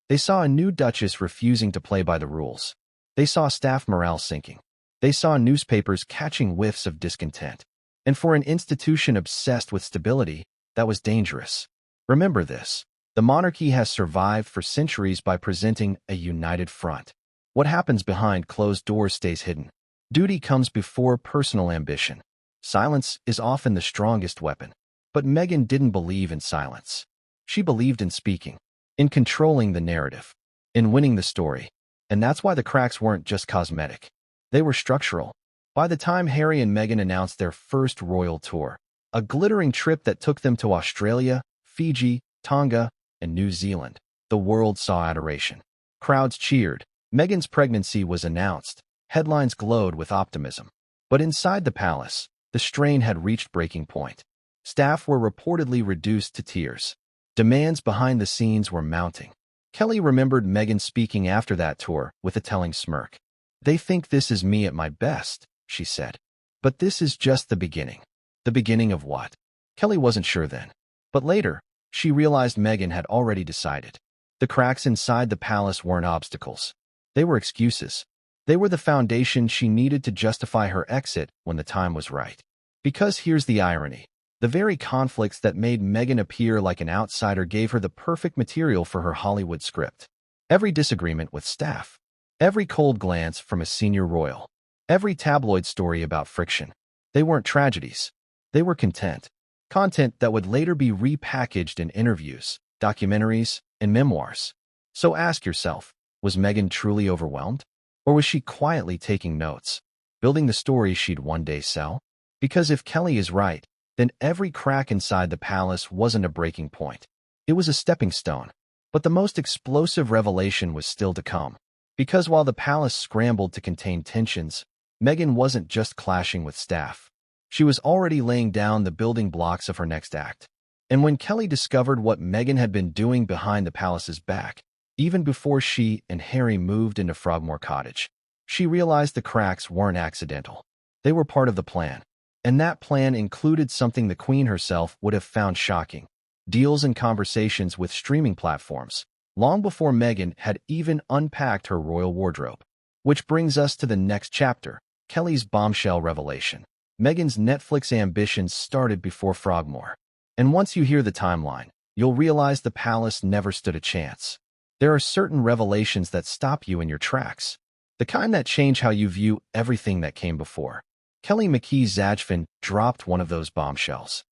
They saw a new duchess refusing to play by the rules. They saw staff morale sinking. They saw newspapers catching whiffs of discontent. And for an institution obsessed with stability, that was dangerous. Remember this. The monarchy has survived for centuries by presenting a united front. What happens behind closed doors stays hidden. Duty comes before personal ambition. Silence is often the strongest weapon. But Meghan didn't believe in silence. She believed in speaking, in controlling the narrative, in winning the story. And that's why the cracks weren't just cosmetic. They were structural. By the time Harry and Meghan announced their first royal tour, a glittering trip that took them to Australia, Fiji, Tonga, and New Zealand, the world saw adoration. Crowds cheered. Meghan's pregnancy was announced. Headlines glowed with optimism. But inside the palace, the strain had reached breaking point. Staff were reportedly reduced to tears. Demands behind the scenes were mounting. Kelly remembered Meghan speaking after that tour with a telling smirk. "They think this is me at my best," she said. "But this is just the beginning." The beginning of what? Kelly wasn't sure then. But later, she realized Meghan had already decided. The cracks inside the palace weren't obstacles. They were excuses. They were the foundation she needed to justify her exit when the time was right. Because here's the irony. The very conflicts that made Meghan appear like an outsider gave her the perfect material for her Hollywood script. Every disagreement with staff. Every cold glance from a senior royal. Every tabloid story about friction. They weren't tragedies. They were content. Content that would later be repackaged in interviews, documentaries, and memoirs. So ask yourself, was Meghan truly overwhelmed? Or was she quietly taking notes, building the story she'd one day sell? Because if Kelly is right, then every crack inside the palace wasn't a breaking point. It was a stepping stone. But the most explosive revelation was still to come. Because while the palace scrambled to contain tensions, Meghan wasn't just clashing with staff. She was already laying down the building blocks of her next act. And when Kelly discovered what Meghan had been doing behind the palace's back, even before she and Harry moved into Frogmore Cottage, she realized the cracks weren't accidental. They were part of the plan. And that plan included something the Queen herself would have found shocking: deals and conversations with streaming platforms, long before Meghan had even unpacked her royal wardrobe. Which brings us to the next chapter, Kelly's bombshell revelation. Meghan's Netflix ambitions started before Frogmore. And once you hear the timeline, you'll realize the palace never stood a chance. There are certain revelations that stop you in your tracks, the kind that change how you view everything that came before. McKee Zajfen dropped one of those bombshells.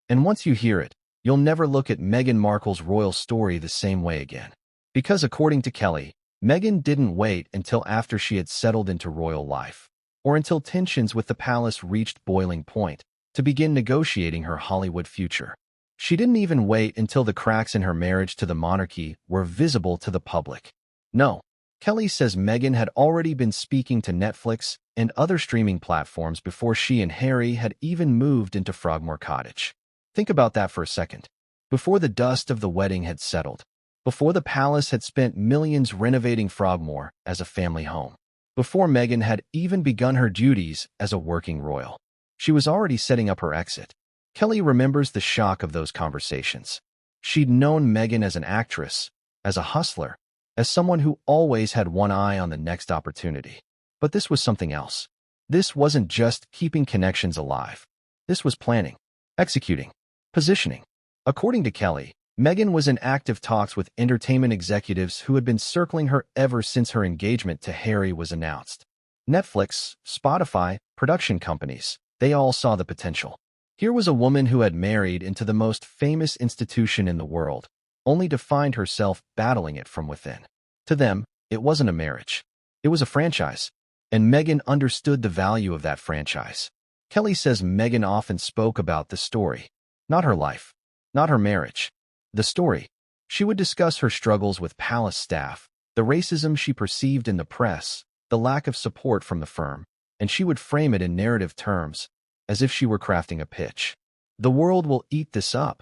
And once you hear it, you'll never look at Meghan Markle's royal story the same way again. Because according to Kelly, Meghan didn't wait until after she had settled into royal life, or until tensions with the palace reached boiling point, to begin negotiating her Hollywood future. She didn't even wait until the cracks in her marriage to the monarchy were visible to the public. No, Kelly says Meghan had already been speaking to Netflix and other streaming platforms before she and Harry had even moved into Frogmore Cottage. Think about that for a second. Before the dust of the wedding had settled, before the palace had spent millions renovating Frogmore as a family home, before Meghan had even begun her duties as a working royal, she was already setting up her exit. Kelly remembers the shock of those conversations. She'd known Meghan as an actress, as a hustler, as someone who always had one eye on the next opportunity. But this was something else. This wasn't just keeping connections alive. This was planning, executing, positioning. According to Kelly, Meghan was in active talks with entertainment executives who had been circling her ever since her engagement to Harry was announced. Netflix, Spotify, production companies, they all saw the potential. Here was a woman who had married into the most famous institution in the world, only to find herself battling it from within. To them, it wasn't a marriage. It was a franchise. And Meghan understood the value of that franchise. Kelly says Meghan often spoke about the story. Not her life. Not her marriage. The story. She would discuss her struggles with palace staff, the racism she perceived in the press, the lack of support from the firm, and she would frame it in narrative terms, as if she were crafting a pitch. The world will eat this up,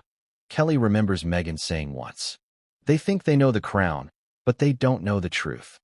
Kelly remembers Meghan saying once. They think they know the crown, but they don't know the truth.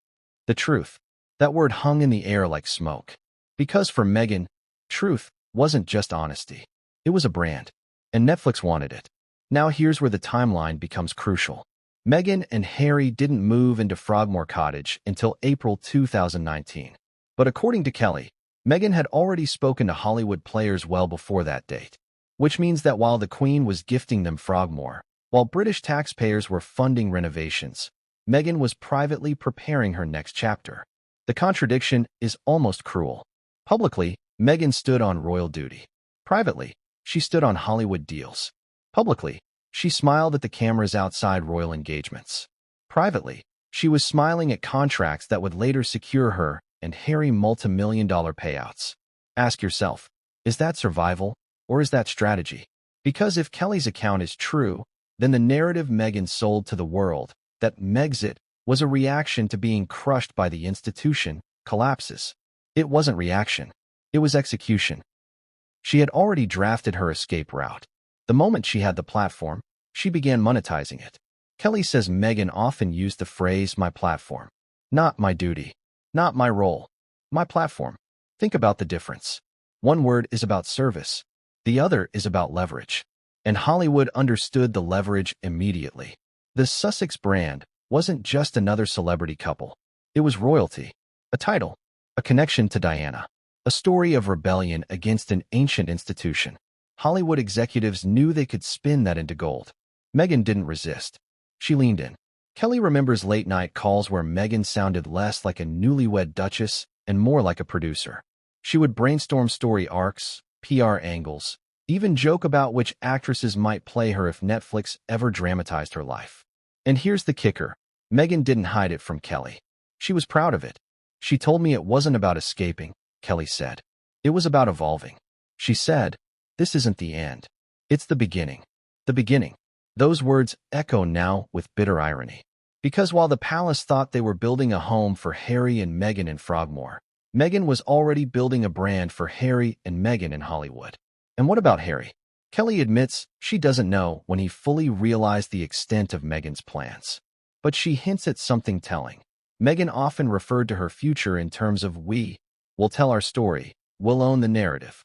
The truth. That word hung in the air like smoke. Because for Meghan, truth wasn't just honesty. It was a brand. And Netflix wanted it. Now here's where the timeline becomes crucial. Meghan and Harry didn't move into Frogmore Cottage until April 2019. But according to Kelly, Meghan had already spoken to Hollywood players well before that date. Which means that while the Queen was gifting them Frogmore, while British taxpayers were funding renovations, Meghan was privately preparing her next chapter. The contradiction is almost cruel. Publicly, Meghan stood on royal duty. Privately, she stood on Hollywood deals. Publicly, she smiled at the cameras outside royal engagements. Privately, she was smiling at contracts that would later secure her and Harry multi-million-dollar payouts. Ask yourself, is that survival, or is that strategy? Because if Kelly's account is true, then the narrative Meghan sold to the world, that Megxit was a reaction to being crushed by the institution, collapses. It wasn't reaction. It was execution. She had already drafted her escape route. The moment she had the platform, she began monetizing it. Kelly says Meghan often used the phrase "my platform." Not my duty. Not my role. My platform. Think about the difference. One word is about service. The other is about leverage. And Hollywood understood the leverage immediately. The Sussex brand wasn't just another celebrity couple. It was royalty. A title. A connection to Diana. A story of rebellion against an ancient institution. Hollywood executives knew they could spin that into gold. Meghan didn't resist. She leaned in. Kelly remembers late-night calls where Meghan sounded less like a newlywed duchess and more like a producer. She would brainstorm story arcs, PR angles, even joke about which actresses might play her if Netflix ever dramatized her life. And here's the kicker. Meghan didn't hide it from Kelly. She was proud of it. She told me it wasn't about escaping, Kelly said. It was about evolving. She said, "This isn't the end. It's the beginning. The beginning. Those words echo now with bitter irony. Because while the palace thought they were building a home for Harry and Meghan in Frogmore, Meghan was already building a brand for Harry and Meghan in Hollywood. And what about Harry? Kelly admits she doesn't know when he fully realized the extent of Meghan's plans. But she hints at something telling. Meghan often referred to her future in terms of we will tell our story, we'll own the narrative.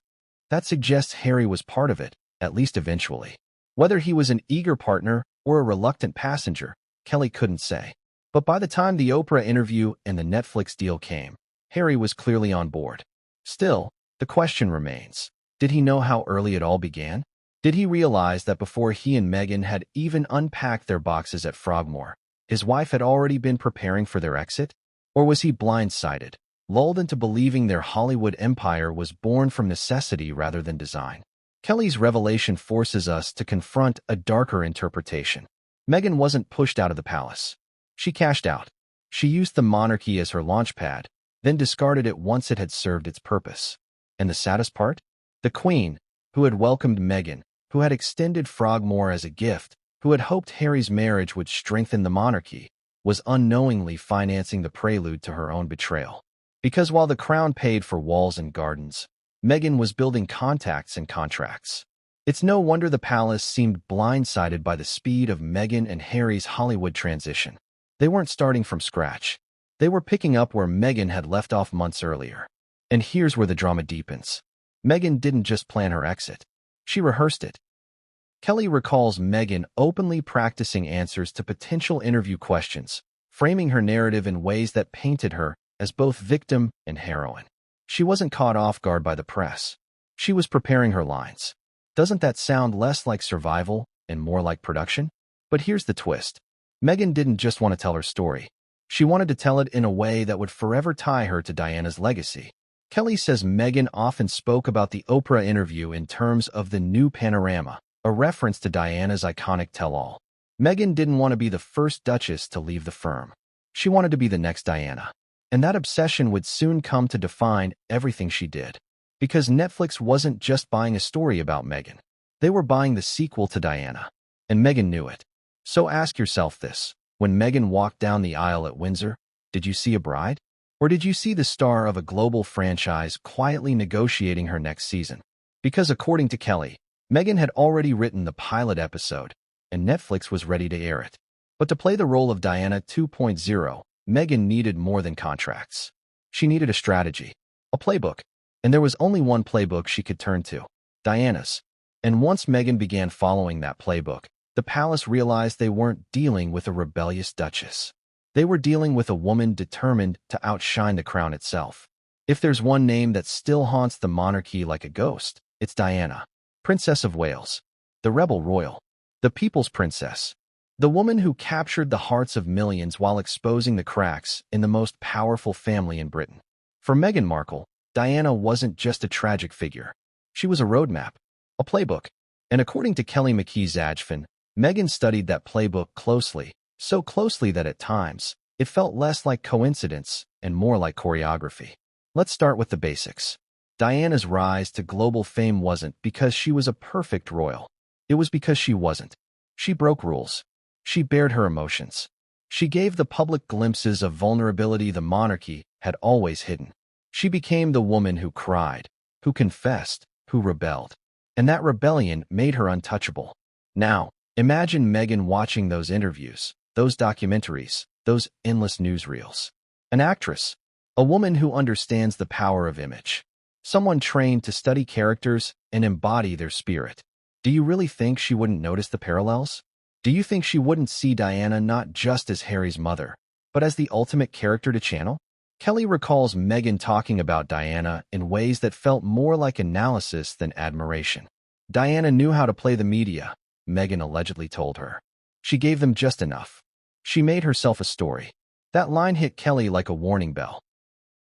That suggests Harry was part of it, at least eventually. Whether he was an eager partner or a reluctant passenger, Kelly couldn't say. But by the time the Oprah interview and the Netflix deal came, Harry was clearly on board. Still, the question remains, did he know how early it all began? Did he realize that before he and Meghan had even unpacked their boxes at Frogmore, his wife had already been preparing for their exit? Or was he blindsided, lulled into believing their Hollywood empire was born from necessity rather than design? Kelly's revelation forces us to confront a darker interpretation. Meghan wasn't pushed out of the palace. She cashed out. She used the monarchy as her launchpad, then discarded it once it had served its purpose. And the saddest part? The Queen, who had welcomed Meghan, who had extended Frogmore as a gift, who had hoped Harry's marriage would strengthen the monarchy, was unknowingly financing the prelude to her own betrayal. Because while the crown paid for walls and gardens, Meghan was building contacts and contracts. It's no wonder the palace seemed blindsided by the speed of Meghan and Harry's Hollywood transition. They weren't starting from scratch. They were picking up where Meghan had left off months earlier. And here's where the drama deepens. Meghan didn't just plan her exit. She rehearsed it. Kelly recalls Meghan openly practicing answers to potential interview questions, framing her narrative in ways that painted her as both victim and heroine. She wasn't caught off guard by the press. She was preparing her lines. Doesn't that sound less like survival and more like production? But here's the twist. Meghan didn't just want to tell her story. She wanted to tell it in a way that would forever tie her to Diana's legacy. Kelly says Meghan often spoke about the Oprah interview in terms of the new panorama, a reference to Diana's iconic tell-all. Meghan didn't want to be the first Duchess to leave the firm. She wanted to be the next Diana. And that obsession would soon come to define everything she did. Because Netflix wasn't just buying a story about Meghan. They were buying the sequel to Diana. And Meghan knew it. So ask yourself this. When Meghan walked down the aisle at Windsor, did you see a bride? Or did you see the star of a global franchise quietly negotiating her next season? Because according to Kelly, Meghan had already written the pilot episode, and Netflix was ready to air it. But to play the role of Diana 2.0, Meghan needed more than contracts. She needed a strategy, a playbook. And there was only one playbook she could turn to, Diana's. And once Meghan began following that playbook, the palace realized they weren't dealing with a rebellious duchess. They were dealing with a woman determined to outshine the crown itself. If there's one name that still haunts the monarchy like a ghost, it's Diana, Princess of Wales, the rebel royal, the people's princess, the woman who captured the hearts of millions while exposing the cracks in the most powerful family in Britain. For Meghan Markle, Diana wasn't just a tragic figure. She was a roadmap, a playbook. And according to McKee Zajfen, Meghan studied that playbook closely, so closely that at times, it felt less like coincidence and more like choreography. Let's start with the basics. Diana's rise to global fame wasn't because she was a perfect royal. It was because she wasn't. She broke rules. She bared her emotions. She gave the public glimpses of vulnerability the monarchy had always hidden. She became the woman who cried, who confessed, who rebelled. And that rebellion made her untouchable. Now, imagine Meghan watching those interviews, those documentaries, those endless newsreels. An actress, a woman who understands the power of image. Someone trained to study characters and embody their spirit. Do you really think she wouldn't notice the parallels? Do you think she wouldn't see Diana not just as Harry's mother, but as the ultimate character to channel? Kelly recalls Meghan talking about Diana in ways that felt more like analysis than admiration. Diana knew how to play the media, Meghan allegedly told her. She gave them just enough. She made herself a story. That line hit Kelly like a warning bell.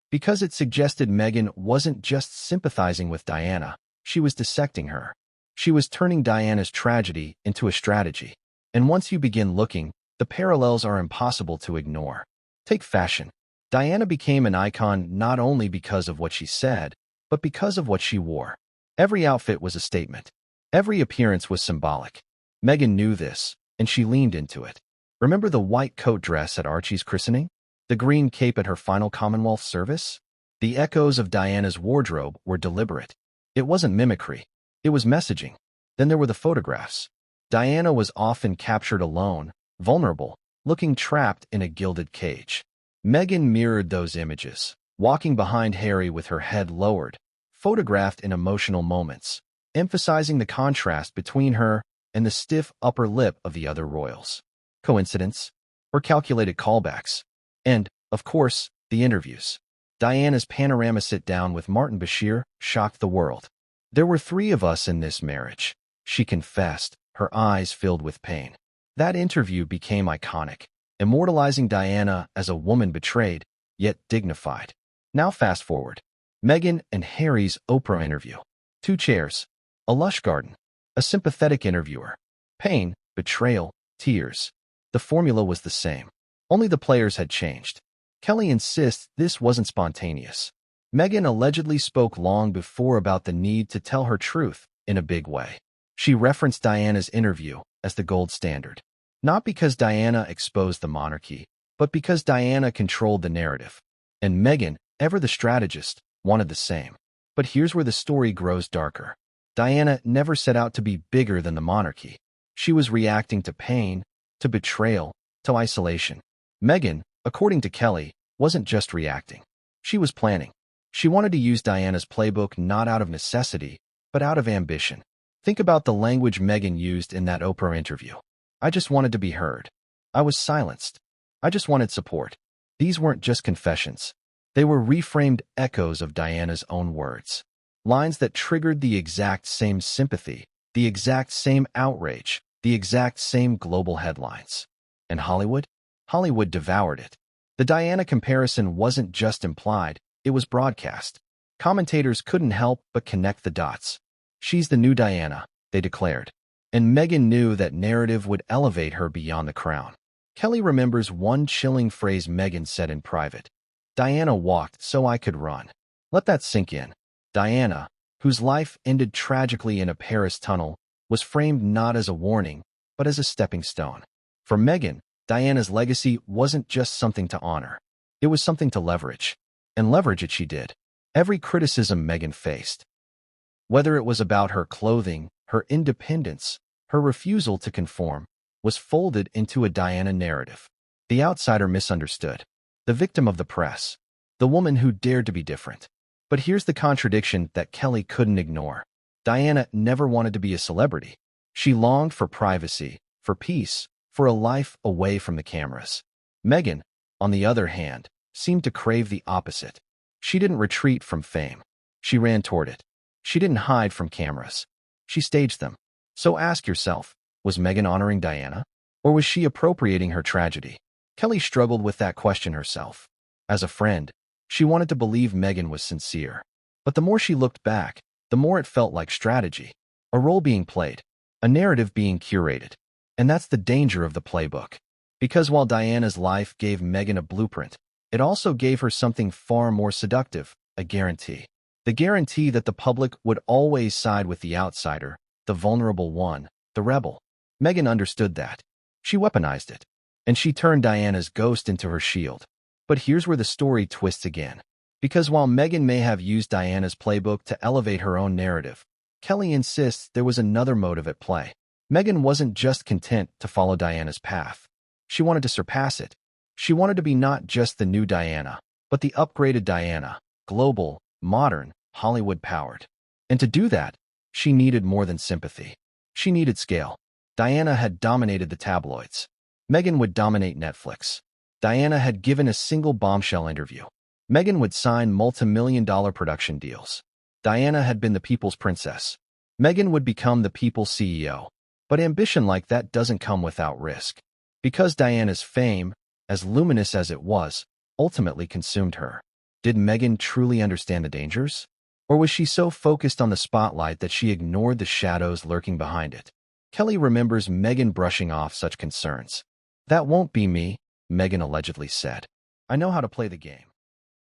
Because it suggested Meghan wasn't just sympathizing with Diana, she was dissecting her. She was turning Diana's tragedy into a strategy. And once you begin looking, the parallels are impossible to ignore. Take fashion. Diana became an icon not only because of what she said, but because of what she wore. Every outfit was a statement. Every appearance was symbolic. Meghan knew this, and she leaned into it. Remember the white coat dress at Archie's christening? The green cape at her final Commonwealth service? The echoes of Diana's wardrobe were deliberate. It wasn't mimicry. It was messaging. Then there were the photographs. Diana was often captured alone, vulnerable, looking trapped in a gilded cage. Meghan mirrored those images, walking behind Harry with her head lowered, photographed in emotional moments, emphasizing the contrast between her and the stiff upper lip of the other royals. Coincidence? Or calculated callbacks? And, of course, the interviews. Diana's panorama sit-down with Martin Bashir shocked the world. "There were 3 of us in this marriage," she confessed, her eyes filled with pain. That interview became iconic, immortalizing Diana as a woman betrayed, yet dignified. Now fast forward. Meghan and Harry's Oprah interview. 2 chairs, a lush garden, a sympathetic interviewer. Pain, betrayal, tears. The formula was the same. Only the players had changed. Kelly insists this wasn't spontaneous. Meghan allegedly spoke long before about the need to tell her truth in a big way. She referenced Diana's interview as the gold standard. Not because Diana exposed the monarchy, but because Diana controlled the narrative. And Meghan, ever the strategist, wanted the same. But here's where the story grows darker. Diana never set out to be bigger than the monarchy. She was reacting to pain, to betrayal, to isolation. Meghan, according to Kelly, wasn't just reacting. She was planning. She wanted to use Diana's playbook not out of necessity, but out of ambition. Think about the language Meghan used in that Oprah interview. "I just wanted to be heard. I was silenced. I just wanted support." These weren't just confessions. They were reframed echoes of Diana's own words. Lines that triggered the exact same sympathy, the exact same outrage, the exact same global headlines. And Hollywood? Hollywood devoured it. The Diana comparison wasn't just implied, it was broadcast. Commentators couldn't help but connect the dots. "She's the new Diana," they declared. And Meghan knew that narrative would elevate her beyond the crown. Kelly remembers one chilling phrase Meghan said in private. "Diana walked so I could run." Let that sink in. Diana, whose life ended tragically in a Paris tunnel, was framed not as a warning, but as a stepping stone. For Meghan, Diana's legacy wasn't just something to honor. It was something to leverage. And leverage it she did. Every criticism Meghan faced, whether it was about her clothing, her independence, her refusal to conform, was folded into a Diana narrative. The outsider misunderstood. The victim of the press. The woman who dared to be different. But here's the contradiction that Kelly couldn't ignore. Diana never wanted to be a celebrity. She longed for privacy, for peace, for a life away from the cameras. Meghan, on the other hand, seemed to crave the opposite. She didn't retreat from fame. She ran toward it. She didn't hide from cameras. She staged them. So ask yourself, was Meghan honoring Diana? Or was she appropriating her tragedy? Kelly struggled with that question herself. As a friend, she wanted to believe Meghan was sincere. But the more she looked back, the more it felt like strategy. A role being played. A narrative being curated. And that's the danger of the playbook. Because while Diana's life gave Meghan a blueprint, it also gave her something far more seductive, a guarantee. The guarantee that the public would always side with the outsider, the vulnerable one, the rebel. Meghan understood that. She weaponized it. And she turned Diana's ghost into her shield. But here's where the story twists again. Because while Meghan may have used Diana's playbook to elevate her own narrative, Kelly insists there was another motive at play. Meghan wasn't just content to follow Diana's path. She wanted to surpass it. She wanted to be not just the new Diana, but the upgraded Diana, global, modern, Hollywood-powered. And to do that, she needed more than sympathy. She needed scale. Diana had dominated the tabloids. Meghan would dominate Netflix. Diana had given a single bombshell interview. Meghan would sign multi-million-dollar production deals. Diana had been the people's princess. Meghan would become the people's CEO. But ambition like that doesn't come without risk. Because Diana's fame, as luminous as it was, ultimately consumed her. Did Meghan truly understand the dangers? Or was she so focused on the spotlight that she ignored the shadows lurking behind it? Kelly remembers Meghan brushing off such concerns. "That won't be me," Meghan allegedly said. "I know how to play the game."